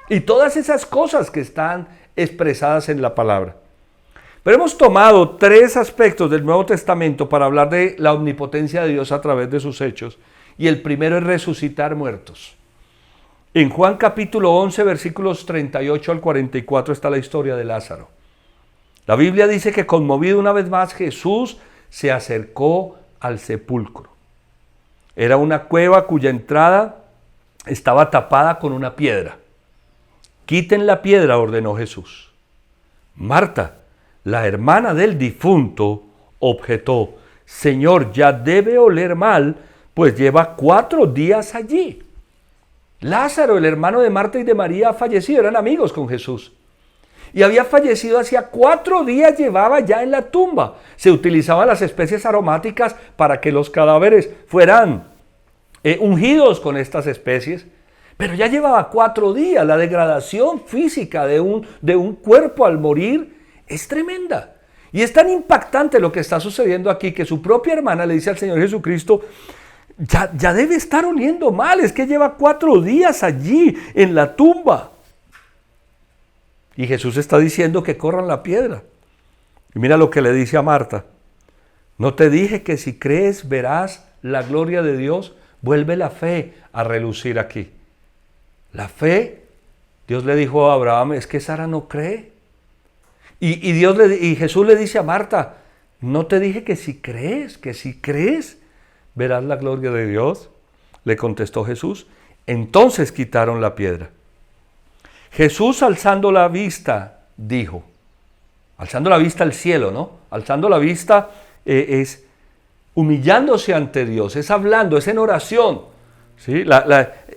y todas esas cosas que están expresadas en la palabra. Pero hemos tomado 3 aspectos del Nuevo Testamento para hablar de la omnipotencia de Dios a través de sus hechos. Y el primero es resucitar muertos. En Juan capítulo 11, versículos 38 al 44 está la historia de Lázaro. La Biblia dice que conmovido una vez más Jesús se acercó al sepulcro. Era una cueva cuya entrada estaba tapada con una piedra. Quiten la piedra, ordenó Jesús. Marta, la hermana del difunto, objetó: Señor, ya debe oler mal, pues lleva 4 días allí. Lázaro, el hermano de Marta y de María, ha fallecido, eran amigos con Jesús. Y había fallecido hacía 4 días, llevaba ya en la tumba. Se utilizaban las especies aromáticas para que los cadáveres fueran ungidos con estas especies. Pero ya llevaba 4 días. La degradación física de un cuerpo al morir es tremenda. Y es tan impactante lo que está sucediendo aquí que su propia hermana le dice al Señor Jesucristo: ya debe estar oliendo mal, es que lleva 4 días allí en la tumba. Y Jesús está diciendo que corran la piedra. Y mira lo que le dice a Marta: ¿no te dije que si crees verás la gloria de Dios? Vuelve la fe a relucir aquí. La fe, Dios le dijo a Abraham, es que Sara no cree. Y Jesús le dice a Marta: ¿no te dije que si crees verás la gloria de Dios? Le contestó Jesús. Entonces quitaron la piedra. Jesús, alzando la vista, dijo, alzando la vista al cielo, ¿no? Alzando la vista es humillándose ante Dios, es hablando, es en oración. ¿Sí?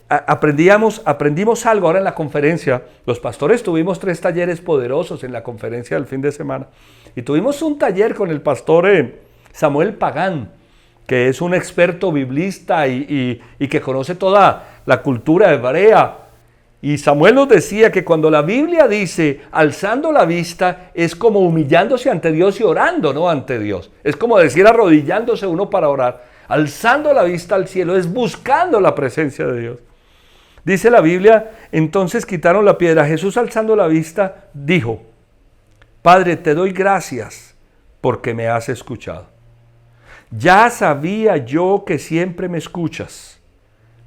Aprendimos algo ahora en la conferencia. Los pastores tuvimos 3 talleres poderosos en la conferencia del fin de semana. Y tuvimos un taller con el pastor Samuel Pagán, que es un experto biblista y que conoce toda la cultura hebrea. Y Samuel nos decía que cuando la Biblia dice alzando la vista, es como humillándose ante Dios y orando, ¿no? Ante Dios. Es como decir arrodillándose uno para orar. Alzando la vista al cielo es buscando la presencia de Dios. Dice la Biblia, entonces quitaron la piedra. Jesús, alzando la vista, dijo: Padre, te doy gracias porque me has escuchado. Ya sabía yo que siempre me escuchas,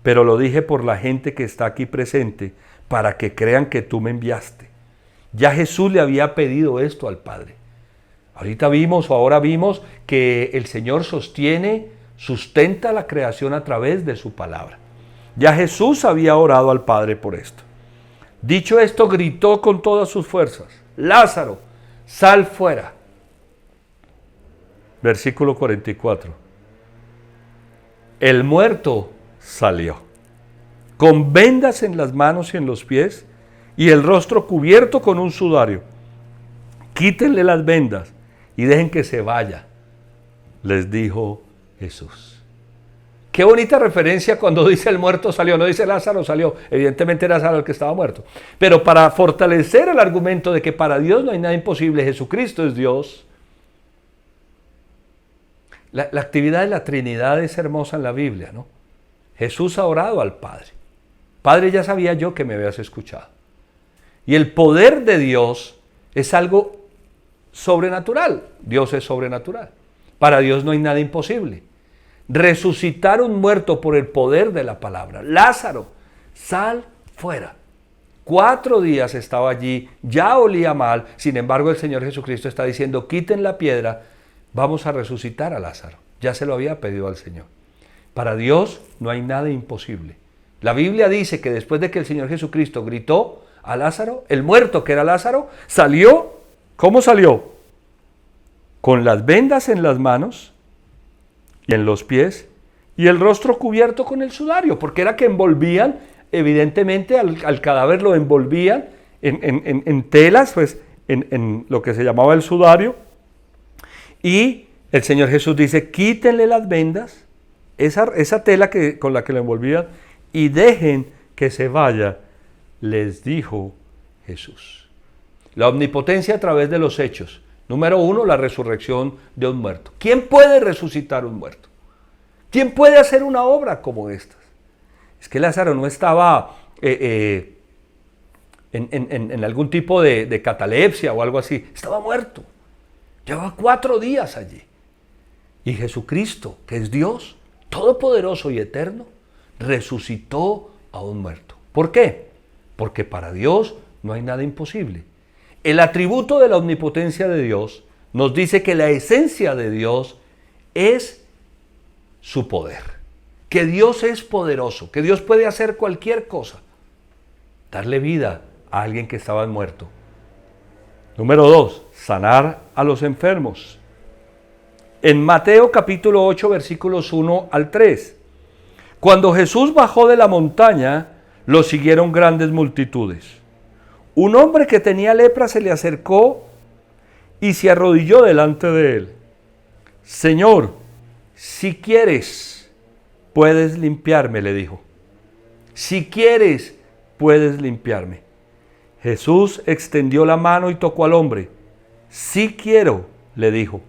pero lo dije por la gente que está aquí presente, para que crean que tú me enviaste. Ya Jesús le había pedido esto al Padre. Ahora vimos que el Señor sustenta la creación a través de su palabra. Ya Jesús había orado al Padre por esto. Dicho esto, gritó con todas sus fuerzas: Lázaro, sal fuera. Versículo 44. El muerto salió, con vendas en las manos y en los pies, y el rostro cubierto con un sudario. Quítenle las vendas y dejen que se vaya, les dijo Jesús. Qué bonita referencia cuando dice el muerto salió, no dice Lázaro salió, evidentemente era Lázaro el que estaba muerto. Pero para fortalecer el argumento de que para Dios no hay nada imposible, Jesucristo es Dios. La actividad de la Trinidad es hermosa en la Biblia, ¿no? Jesús ha orado al Padre. Padre, ya sabía yo que me habías escuchado. Y el poder de Dios es algo sobrenatural. Dios es sobrenatural. Para Dios no hay nada imposible. Resucitar un muerto por el poder de la palabra. Lázaro, sal fuera. 4 días estaba allí, ya olía mal. Sin embargo, el Señor Jesucristo está diciendo: quiten la piedra, vamos a resucitar a Lázaro. Ya se lo había pedido al Señor. Para Dios no hay nada imposible. La Biblia dice que después de que el Señor Jesucristo gritó a Lázaro, el muerto que era Lázaro, salió. ¿Cómo salió? Con las vendas en las manos y en los pies, y el rostro cubierto con el sudario, porque era que envolvían, evidentemente al cadáver lo envolvían en telas, pues en lo que se llamaba el sudario, y el Señor Jesús dice: quítenle las vendas, esa tela con la que lo envolvían, y dejen que se vaya, les dijo Jesús. La omnipotencia a través de los hechos. Número 1, la resurrección de un muerto. ¿Quién puede resucitar un muerto? ¿Quién puede hacer una obra como estas? Es que Lázaro no estaba en algún tipo de catalepsia o algo así. Estaba muerto. Llevaba 4 días allí. Y Jesucristo, que es Dios, todopoderoso y eterno, resucitó a un muerto. ¿Por qué? Porque para Dios no hay nada imposible. El atributo de la omnipotencia de Dios nos dice que la esencia de Dios es su poder. Que Dios es poderoso, que Dios puede hacer cualquier cosa. Darle vida a alguien que estaba muerto. Número 2, sanar a los enfermos. En Mateo capítulo 8, versículos 1 al 3. Cuando Jesús bajó de la montaña, lo siguieron grandes multitudes. Un hombre que tenía lepra se le acercó y se arrodilló delante de él. Señor, si quieres, puedes limpiarme, le dijo. Si quieres, puedes limpiarme. Jesús extendió la mano y tocó al hombre. Sí quiero, le dijo.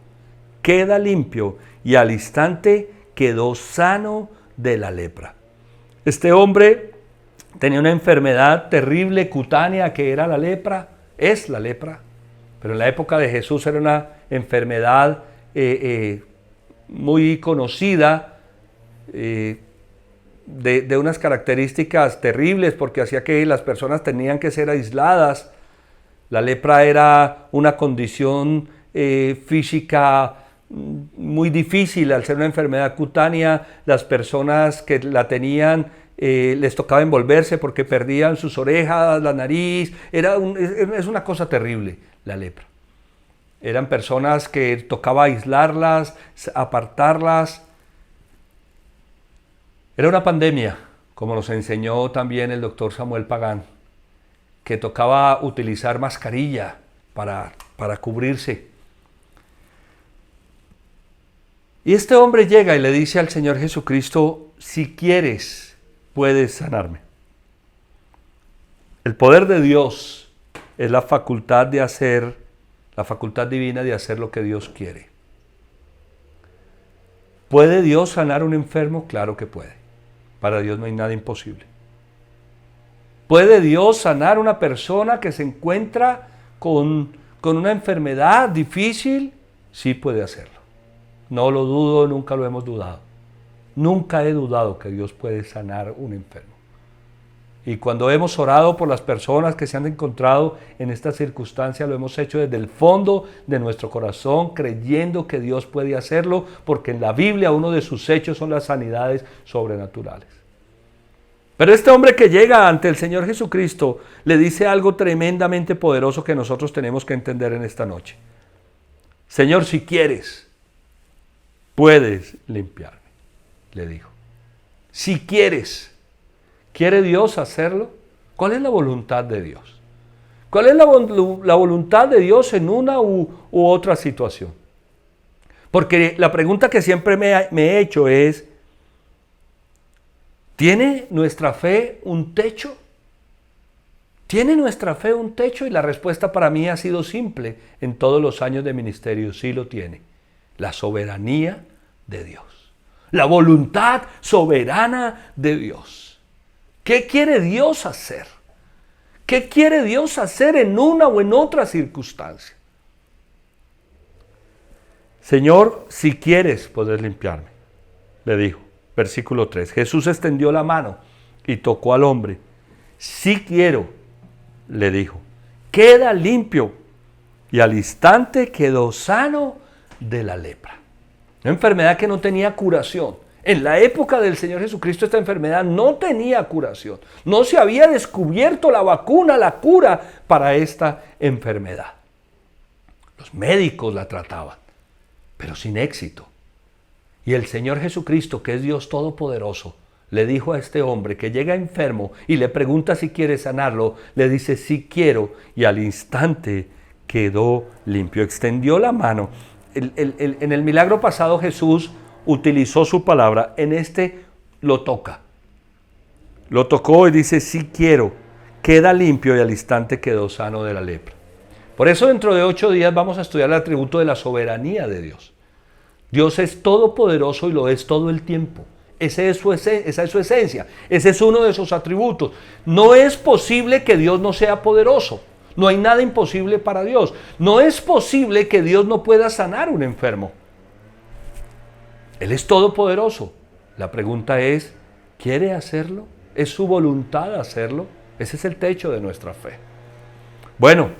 Queda limpio, y al instante quedó sano de la lepra. Este hombre tenía una enfermedad terrible cutánea que era la lepra, es la lepra, pero en la época de Jesús era una enfermedad muy conocida, de unas características terribles, porque hacía que las personas tenían que ser aisladas. La lepra era una condición física muy difícil. Al ser una enfermedad cutánea, las personas que la tenían les tocaba envolverse porque perdían sus orejas, la nariz. Es una cosa terrible la lepra. Eran personas que tocaba aislarlas, apartarlas. Era una pandemia, como nos enseñó también el doctor Samuel Pagán, que tocaba utilizar mascarilla para cubrirse. Y este hombre llega y le dice al Señor Jesucristo, si quieres, puedes sanarme. El poder de Dios es la facultad divina de hacer lo que Dios quiere. ¿Puede Dios sanar a un enfermo? Claro que puede. Para Dios no hay nada imposible. ¿Puede Dios sanar a una persona que se encuentra con una enfermedad difícil? Sí puede hacerlo. No lo dudo, nunca lo hemos dudado. Nunca he dudado que Dios puede sanar a un enfermo. Y cuando hemos orado por las personas que se han encontrado en esta circunstancia, lo hemos hecho desde el fondo de nuestro corazón, creyendo que Dios puede hacerlo, porque en la Biblia uno de sus hechos son las sanidades sobrenaturales. Pero este hombre que llega ante el Señor Jesucristo le dice algo tremendamente poderoso que nosotros tenemos que entender en esta noche. Señor, si quieres, puedes limpiarme, le dijo. Si quieres. ¿Quiere Dios hacerlo? ¿Cuál es la voluntad de Dios? ¿Cuál es la voluntad de Dios en una u otra situación? Porque la pregunta que siempre me he hecho es, ¿tiene nuestra fe un techo? ¿Tiene nuestra fe un techo? Y la respuesta para mí ha sido simple en todos los años de ministerio. Sí lo tiene. La soberanía de Dios. La voluntad soberana de Dios. ¿Qué quiere Dios hacer? ¿Qué quiere Dios hacer en una o en otra circunstancia? Señor, si quieres, puedes limpiarme, le dijo. Versículo 3. Jesús extendió la mano y tocó al hombre. Si quiero, le dijo. Queda limpio. Y al instante quedó sano de la lepra. Una enfermedad que no tenía curación. En la época del Señor Jesucristo esta enfermedad no tenía curación. No se había descubierto la vacuna, la cura para esta enfermedad. Los médicos la trataban, pero sin éxito. Y el Señor Jesucristo, que es Dios Todopoderoso, le dijo a este hombre que llega enfermo y le pregunta si quiere sanarlo, le dice sí quiero, y al instante quedó limpio. Extendió la mano. En el milagro pasado Jesús utilizó su palabra, en este lo toca. Lo tocó y dice, sí quiero, queda limpio, y al instante quedó sano de la lepra. Por eso dentro de 8 días vamos a estudiar el atributo de la soberanía de Dios. Dios es todopoderoso y lo es todo el tiempo. Esa es su esencia, ese es uno de sus atributos. No es posible que Dios no sea poderoso. No hay nada imposible para Dios. No es posible que Dios no pueda sanar a un enfermo. Él es todopoderoso. La pregunta es, ¿quiere hacerlo? ¿Es su voluntad hacerlo? Ese es el techo de nuestra fe. Bueno,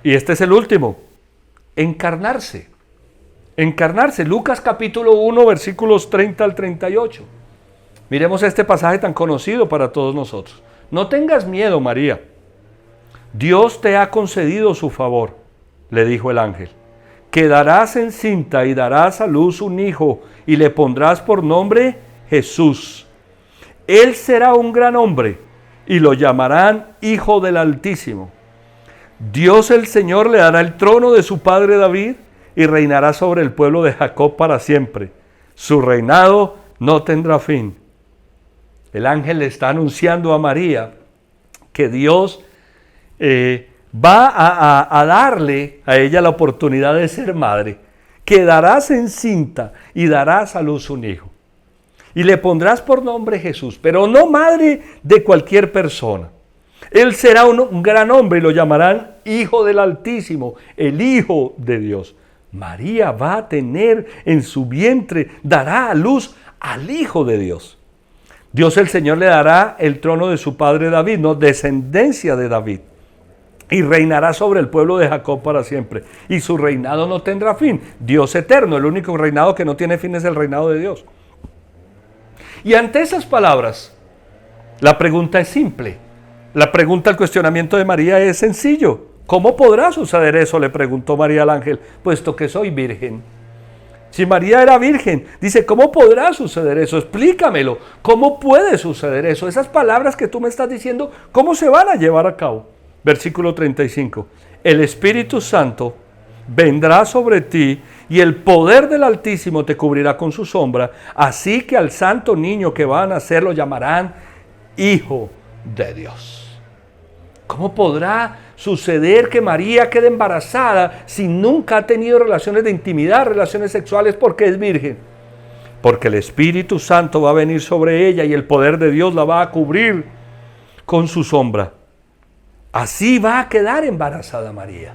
y este es el último. Encarnarse. Encarnarse. Lucas capítulo 1, versículos 30 al 38. Miremos este pasaje tan conocido para todos nosotros. No tengas miedo, María. Dios te ha concedido su favor, le dijo el ángel. Quedarás encinta y darás a luz un hijo y le pondrás por nombre Jesús. Él será un gran hombre y lo llamarán Hijo del Altísimo. Dios el Señor le dará el trono de su padre David y reinará sobre el pueblo de Jacob para siempre. Su reinado no tendrá fin. El ángel le está anunciando a María que Dios va a darle a ella la oportunidad de ser madre. Quedarás encinta y darás a luz un hijo. Y le pondrás por nombre Jesús, pero no madre de cualquier persona. Él será un gran hombre y lo llamarán Hijo del Altísimo, el Hijo de Dios. María va a tener en su vientre, dará a luz al Hijo de Dios. Dios el Señor le dará el trono de su padre David, no, descendencia de David. Y reinará sobre el pueblo de Jacob para siempre. Y su reinado no tendrá fin. Dios eterno, el único reinado que no tiene fin es el reinado de Dios. Y ante esas palabras, la pregunta es simple. La pregunta, el cuestionamiento de María es sencillo. ¿Cómo podrá suceder eso?, le preguntó María al ángel, puesto que soy virgen. Si María era virgen, dice, ¿cómo podrá suceder eso? Explícamelo. ¿Cómo puede suceder eso? Esas palabras que tú me estás diciendo, ¿cómo se van a llevar a cabo? Versículo 35. El Espíritu Santo vendrá sobre ti y el poder del Altísimo te cubrirá con su sombra. Así que al santo niño que va a nacer lo llamarán Hijo de Dios. ¿Cómo podrá suceder que María quede embarazada si nunca ha tenido relaciones de intimidad, relaciones sexuales, porque es virgen? Porque el Espíritu Santo va a venir sobre ella y el poder de Dios la va a cubrir con su sombra. Así va a quedar embarazada María.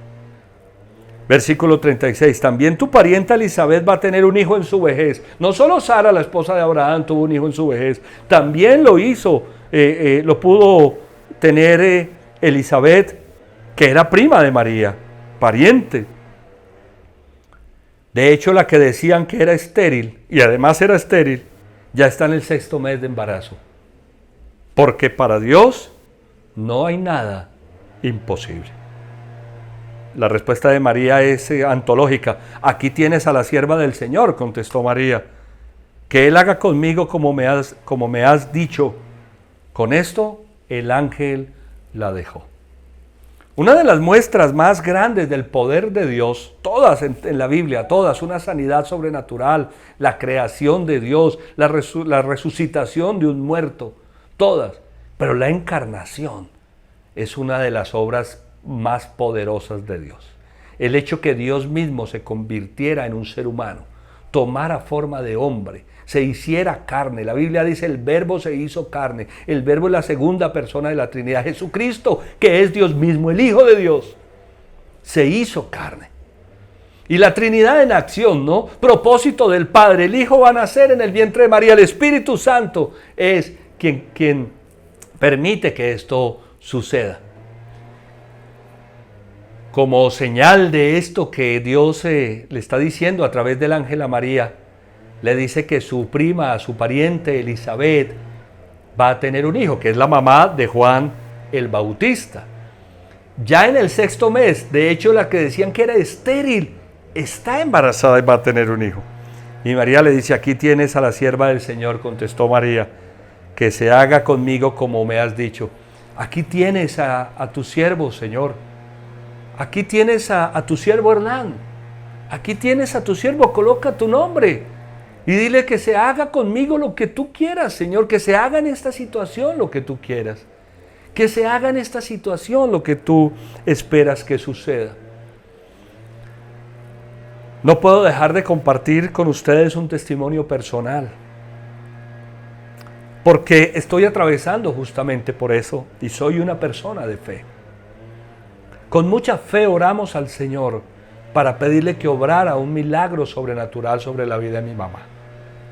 Versículo 36. También tu parienta Elizabeth va a tener un hijo en su vejez. No solo Sara, la esposa de Abraham, tuvo un hijo en su vejez. También lo pudo tener Elizabeth, que era prima de María, pariente. De hecho, la que decían que era estéril, y además era estéril, ya está en el 6º mes de embarazo. Porque para Dios no hay nada imposible. La respuesta de María es antológica. Aquí tienes a la sierva del Señor, contestó María. Que Él haga conmigo como me has dicho. Con esto el ángel la dejó. Una de las muestras más grandes del poder de Dios, todas en la Biblia, todas, una sanidad sobrenatural, la creación de Dios, la resucitación de un muerto, todas, pero la encarnación es una de las obras más poderosas de Dios. El hecho que Dios mismo se convirtiera en un ser humano, tomara forma de hombre, se hiciera carne. La Biblia dice el verbo se hizo carne. El verbo es la segunda persona de la Trinidad. Jesucristo, que es Dios mismo, el Hijo de Dios, se hizo carne. Y la Trinidad en acción, ¿no? Propósito del Padre. El Hijo va a nacer en el vientre de María. El Espíritu Santo es quien permite que esto suceda. Como señal de esto que Dios le está diciendo a través del ángel a María, le dice que su prima, su pariente Elizabeth, va a tener un hijo, que es la mamá de Juan el Bautista. Ya en el 6º mes, de hecho la que decían que era estéril, está embarazada y va a tener un hijo. Y María le dice, aquí tienes a la sierva del Señor, contestó María, que se haga conmigo como me has dicho. Aquí tienes a tu siervo, Señor. Aquí tienes a tu siervo Hernán. Aquí tienes a tu siervo, coloca tu nombre. Y dile que se haga conmigo lo que tú quieras, Señor. Que se haga en esta situación lo que tú quieras. Que se haga en esta situación lo que tú esperas que suceda. No puedo dejar de compartir con ustedes un testimonio personal. Porque estoy atravesando justamente por eso y soy una persona de fe. Con mucha fe oramos al Señor para pedirle que obrara un milagro sobrenatural sobre la vida de mi mamá,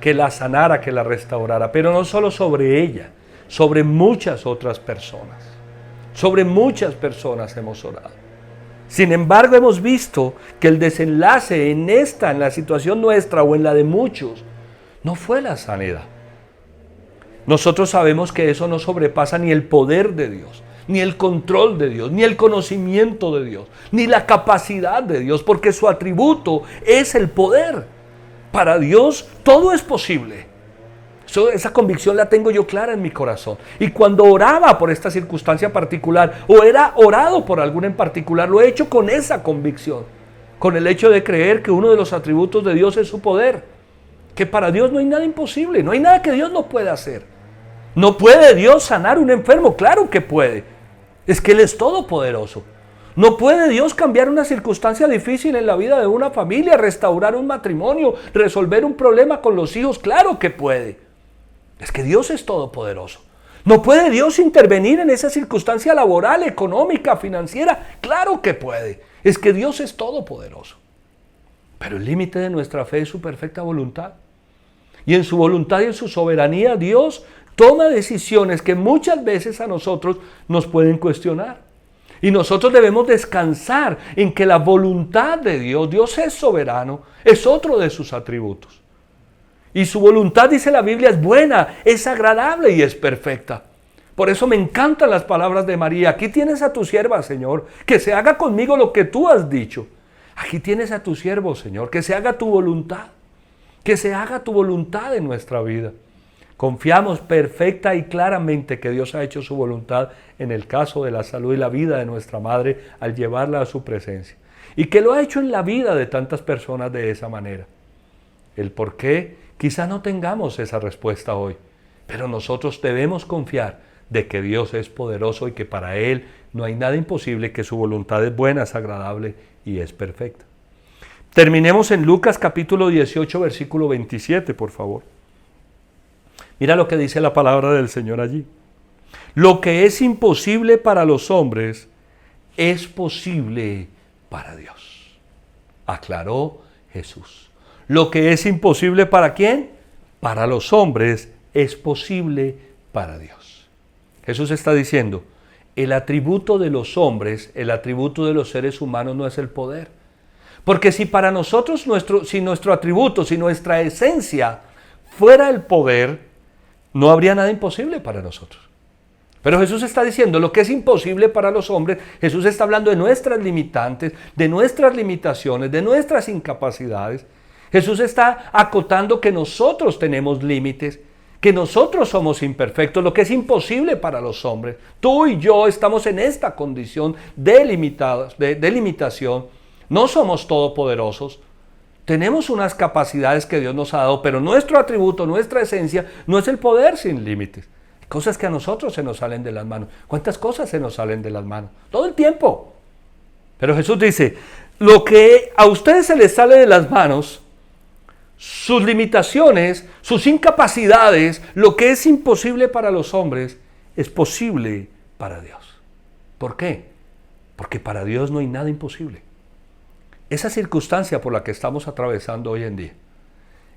que la sanara, que la restaurara, pero no solo sobre ella, sobre muchas otras personas. Sobre muchas personas hemos orado. Sin embargo, hemos visto que el desenlace en la situación nuestra o en la de muchos, no fue la sanidad. Nosotros sabemos que eso no sobrepasa ni el poder de Dios, ni el control de Dios, ni el conocimiento de Dios, ni la capacidad de Dios, porque su atributo es el poder. Para Dios todo es posible. Esa convicción la tengo yo clara en mi corazón. Y cuando oraba por esta circunstancia particular, o era orado por alguna en particular, lo he hecho con esa convicción, con el hecho de creer que uno de los atributos de Dios es su poder, que para Dios no hay nada imposible, no hay nada que Dios no pueda hacer. ¿No puede Dios sanar un enfermo? Claro que puede. Es que Él es todopoderoso. ¿No puede Dios cambiar una circunstancia difícil en la vida de una familia, restaurar un matrimonio, resolver un problema con los hijos? Claro que puede. Es que Dios es todopoderoso. ¿No puede Dios intervenir en esa circunstancia laboral, económica, financiera? Claro que puede. Es que Dios es todopoderoso. Pero el límite de nuestra fe es su perfecta voluntad. Y en su voluntad y en su soberanía Dios toma decisiones que muchas veces a nosotros nos pueden cuestionar. Y nosotros debemos descansar en que la voluntad de Dios, Dios es soberano, es otro de sus atributos. Y su voluntad, dice la Biblia, es buena, es agradable y es perfecta. Por eso me encantan las palabras de María. Aquí tienes a tu sierva, Señor, que se haga conmigo lo que tú has dicho. Aquí tienes a tu siervo, Señor, que se haga tu voluntad. Que se haga tu voluntad en nuestra vida. Confiamos perfecta y claramente que Dios ha hecho su voluntad en el caso de la salud y la vida de nuestra madre al llevarla a su presencia. Y que lo ha hecho en la vida de tantas personas de esa manera. El por qué, quizá no tengamos esa respuesta hoy, pero nosotros debemos confiar de que Dios es poderoso y que para Él no hay nada imposible, que su voluntad es buena, es agradable y es perfecta. Terminemos en Lucas capítulo 18, versículo 27, por favor. Mira lo que dice la palabra del Señor allí. Lo que es imposible para los hombres es posible para Dios, aclaró Jesús. Lo que es imposible ¿para quién? Para los hombres es posible para Dios. Jesús está diciendo, el atributo de los hombres, el atributo de los seres humanos no es el poder. Porque si para nosotros si nuestro atributo, si nuestra esencia fuera el poder, no habría nada imposible para nosotros. Pero Jesús está diciendo lo que es imposible para los hombres. Jesús está hablando de nuestras limitantes, de nuestras limitaciones, de nuestras incapacidades. Jesús está acotando que nosotros tenemos límites, que nosotros somos imperfectos, lo que es imposible para los hombres. Tú y yo estamos en esta condición de limitación. No somos todopoderosos. Tenemos unas capacidades que Dios nos ha dado, pero nuestro atributo, nuestra esencia, no es el poder sin límites. Cosas que a nosotros se nos salen de las manos. ¿Cuántas cosas se nos salen de las manos? Todo el tiempo. Pero Jesús dice, lo que a ustedes se les sale de las manos, sus limitaciones, sus incapacidades, lo que es imposible para los hombres, es posible para Dios. ¿Por qué? Porque para Dios no hay nada imposible. Esa circunstancia por la que estamos atravesando hoy en día,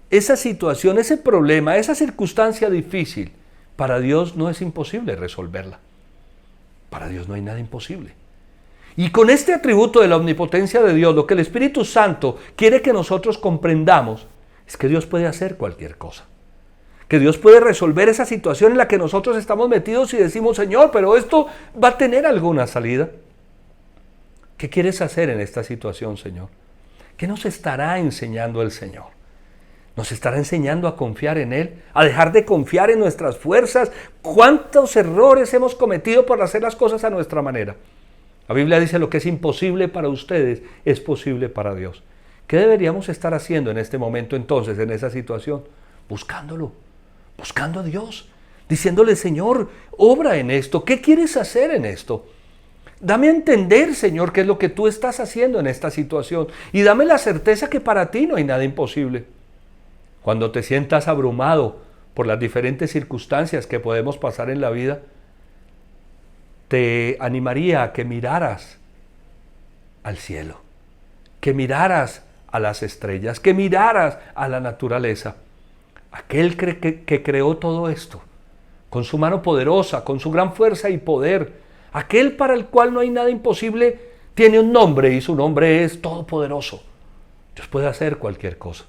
esa situación, ese problema, esa circunstancia difícil, para Dios no es imposible resolverla. Para Dios no hay nada imposible. Y con este atributo de la omnipotencia de Dios, lo que el Espíritu Santo quiere que nosotros comprendamos es que Dios puede hacer cualquier cosa. Que Dios puede resolver esa situación en la que nosotros estamos metidos y decimos, Señor, pero esto va a tener alguna salida. ¿Qué quieres hacer en esta situación, Señor? ¿Qué nos estará enseñando el Señor? ¿Nos estará enseñando a confiar en Él? ¿A dejar de confiar en nuestras fuerzas? ¿Cuántos errores hemos cometido por hacer las cosas a nuestra manera? La Biblia dice lo que es imposible para ustedes es posible para Dios. ¿Qué deberíamos estar haciendo en este momento entonces, en esa situación? Buscándolo, buscando a Dios, diciéndole, Señor, obra en esto. ¿Qué quieres hacer en esto? Dame a entender, Señor, qué es lo que tú estás haciendo en esta situación. Y dame la certeza que para ti no hay nada imposible. Cuando te sientas abrumado por las diferentes circunstancias que podemos pasar en la vida, te animaría a que miraras al cielo, que miraras a las estrellas, que miraras a la naturaleza. Aquel que creó todo esto, con su mano poderosa, con su gran fuerza y poder, aquel para el cual no hay nada imposible, tiene un nombre y su nombre es Todopoderoso. Dios puede hacer cualquier cosa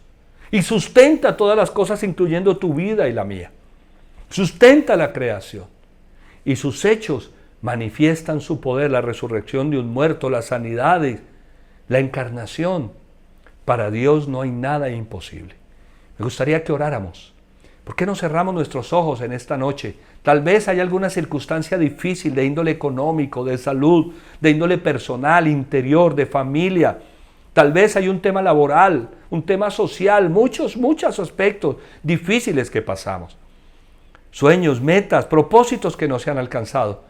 y sustenta todas las cosas, incluyendo tu vida y la mía. Sustenta la creación y sus hechos manifiestan su poder, la resurrección de un muerto, las sanidades, la encarnación. Para Dios no hay nada imposible. Me gustaría que oráramos. ¿Por qué no cerramos nuestros ojos en esta noche? Tal vez hay alguna circunstancia difícil de índole económico, de salud, de índole personal, interior, de familia. Tal vez hay un tema laboral, un tema social, muchos aspectos difíciles que pasamos. Sueños, metas, propósitos que no se han alcanzado.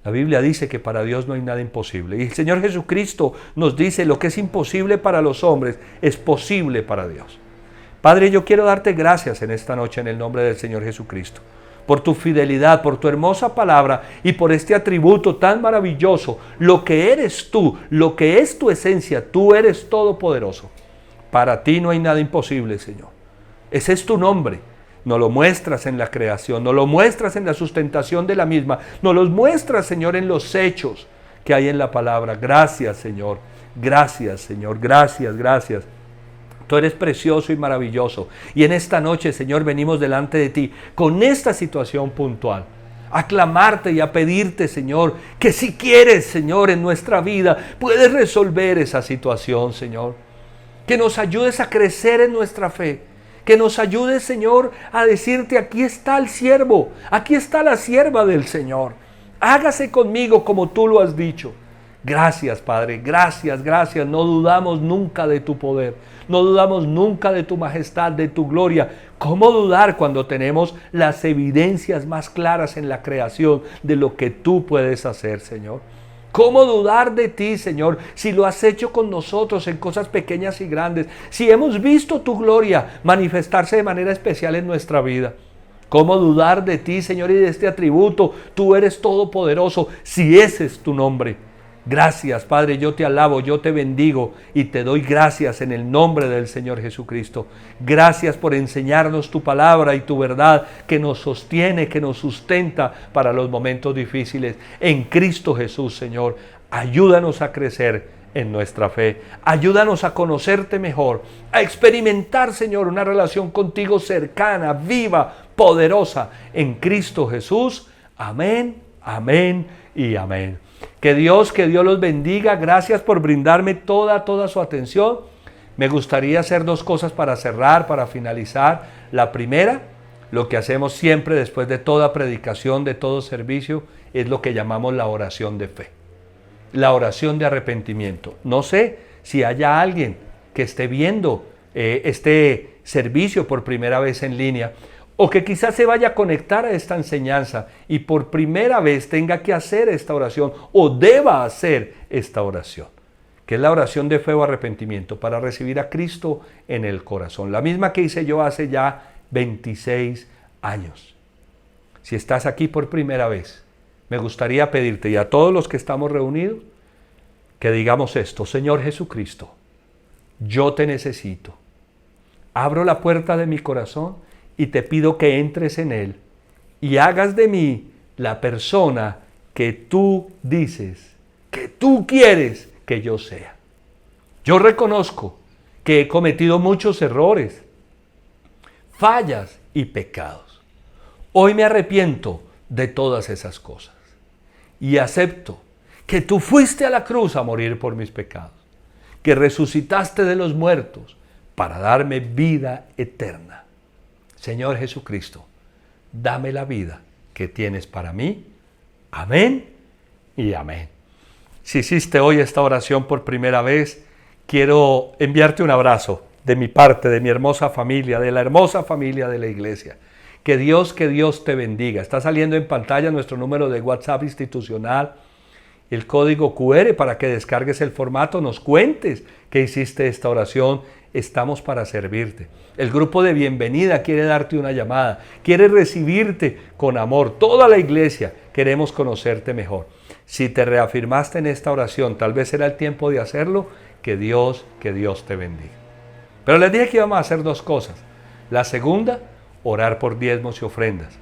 La Biblia dice que para Dios no hay nada imposible. Y el Señor Jesucristo nos dice: lo que es imposible para los hombres es posible para Dios. Padre, yo quiero darte gracias en esta noche en el nombre del Señor Jesucristo, por tu fidelidad, por tu hermosa palabra y por este atributo tan maravilloso, lo que eres tú, lo que es tu esencia. Tú eres todopoderoso. Para ti no hay nada imposible, Señor. Ese es tu nombre. Nos lo muestras en la creación, nos lo muestras en la sustentación de la misma, nos lo muestras, Señor, en los hechos que hay en la palabra. Gracias, Señor. Gracias, Señor. Gracias. Tú eres precioso y maravilloso. Y en esta noche, Señor, venimos delante de ti con esta situación puntual. A clamarte y a pedirte, Señor, que si quieres, Señor, en nuestra vida, puedes resolver esa situación, Señor. Que nos ayudes a crecer en nuestra fe. Que nos ayudes, Señor, a decirte: aquí está el siervo, aquí está la sierva del Señor. Hágase conmigo como tú lo has dicho. Gracias, Padre, gracias. No dudamos nunca de tu poder, no dudamos nunca de tu majestad, de tu gloria. ¿Cómo dudar cuando tenemos las evidencias más claras en la creación de lo que tú puedes hacer, Señor? ¿Cómo dudar de ti, Señor, si lo has hecho con nosotros en cosas pequeñas y grandes? Si hemos visto tu gloria manifestarse de manera especial en nuestra vida. ¿Cómo dudar de ti, Señor, y de este atributo? Tú eres todopoderoso, si ese es tu nombre. Gracias, Padre, yo te alabo, yo te bendigo y te doy gracias en el nombre del Señor Jesucristo. Gracias por enseñarnos tu palabra y tu verdad que nos sostiene, que nos sustenta para los momentos difíciles. En Cristo Jesús, Señor, ayúdanos a crecer en nuestra fe. Ayúdanos a conocerte mejor, a experimentar, Señor, una relación contigo cercana, viva, poderosa. En Cristo Jesús. Amén, amén y amén. Que Dios los bendiga. Gracias por brindarme toda su atención. Me gustaría hacer dos cosas para cerrar, para finalizar. La primera, lo que hacemos siempre después de toda predicación, de todo servicio, es lo que llamamos la oración de fe. La oración de arrepentimiento. No sé si haya alguien que esté viendo este servicio por primera vez en línea, o que quizás se vaya a conectar a esta enseñanza y por primera vez tenga que hacer esta oración o deba hacer esta oración, que es la oración de fe o arrepentimiento para recibir a Cristo en el corazón. La misma que hice yo hace ya 26 años. Si estás aquí por primera vez, me gustaría pedirte, y a todos los que estamos reunidos, que digamos esto: Señor Jesucristo, yo te necesito. Abro la puerta de mi corazón y te pido que entres en él y hagas de mí la persona que tú dices, que tú quieres que yo sea. Yo reconozco que he cometido muchos errores, fallas y pecados. Hoy me arrepiento de todas esas cosas y acepto que tú fuiste a la cruz a morir por mis pecados, que resucitaste de los muertos para darme vida eterna. Señor Jesucristo, dame la vida que tienes para mí. Amén y amén. Si hiciste hoy esta oración por primera vez, quiero enviarte un abrazo de mi parte, de mi hermosa familia, de la hermosa familia de la iglesia. Que Dios te bendiga. Está saliendo en pantalla nuestro número de WhatsApp institucional, el código QR para que descargues el formato, nos cuentes que hiciste esta oración. Estamos para servirte. El grupo de bienvenida quiere darte una llamada, quiere recibirte con amor. Toda la iglesia queremos conocerte mejor. Si te reafirmaste en esta oración, tal vez era el tiempo de hacerlo. Que Dios te bendiga. Pero les dije que íbamos a hacer 2 cosas. La segunda, orar por diezmos y ofrendas.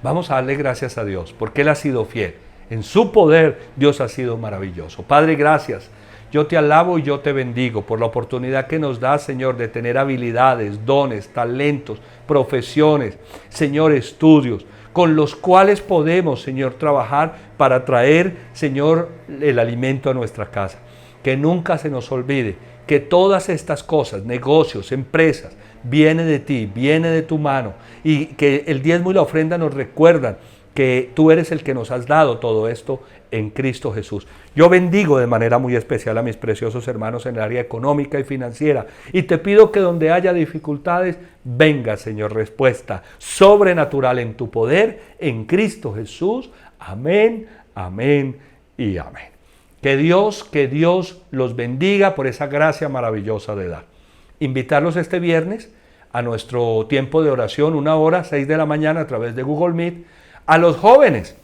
Vamos a darle gracias a Dios porque Él ha sido fiel. En su poder Dios ha sido maravilloso. Padre, gracias. Yo te alabo y yo te bendigo por la oportunidad que nos das, Señor, de tener habilidades, dones, talentos, profesiones, Señor, estudios, con los cuales podemos, Señor, trabajar para traer, Señor, el alimento a nuestra casa. Que nunca se nos olvide que todas estas cosas, negocios, empresas, viene de ti, viene de tu mano, y que el diezmo y la ofrenda nos recuerdan que tú eres el que nos has dado todo esto en Cristo Jesús. Yo bendigo de manera muy especial a mis preciosos hermanos en el área económica y financiera, y te pido que donde haya dificultades, venga, Señor, respuesta sobrenatural en tu poder, en Cristo Jesús. Amén, amén y amén. Que Dios los bendiga por esa gracia maravillosa de dar. Invitarlos este viernes a nuestro tiempo de oración, 1 hora, 6 de la mañana a través de Google Meet. A los jóvenes,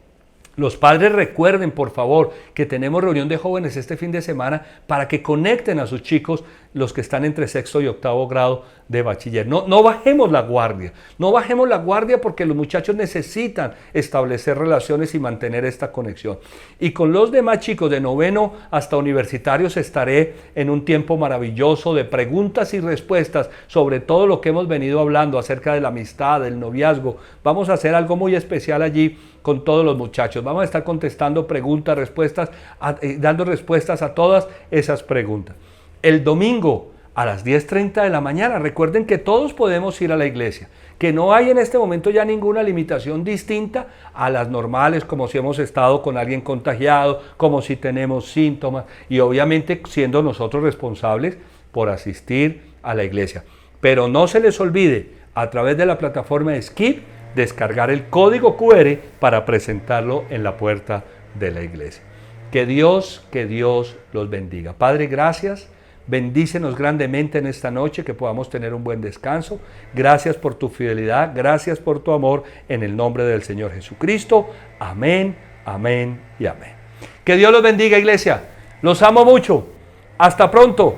los padres recuerden por favor que tenemos reunión de jóvenes este fin de semana para que conecten a sus chicos, los que están entre 6º y 8º grado de bachiller. No bajemos la guardia, porque los muchachos necesitan establecer relaciones y mantener esta conexión. Y con los demás chicos de 9º hasta universitarios estaré en un tiempo maravilloso de preguntas y respuestas sobre todo lo que hemos venido hablando acerca de la amistad, del noviazgo. Vamos a hacer algo muy especial allí con todos los muchachos. Vamos a estar contestando preguntas, respuestas, dando respuestas a todas esas preguntas. El domingo a las 10:30 de la mañana, recuerden que todos podemos ir a la iglesia, que no hay en este momento ya ninguna limitación distinta a las normales, como si hemos estado con alguien contagiado, como si tenemos síntomas, y obviamente siendo nosotros responsables por asistir a la iglesia. Pero no se les olvide, a través de la plataforma de Skip, descargar el código QR para presentarlo en la puerta de la iglesia. Que Dios los bendiga. Padre, gracias. Bendícenos grandemente en esta noche, que podamos tener un buen descanso. Gracias por tu fidelidad, gracias por tu amor, en el nombre del Señor Jesucristo. Amén, amén y amén. Que Dios los bendiga, iglesia. Los amo mucho. Hasta pronto.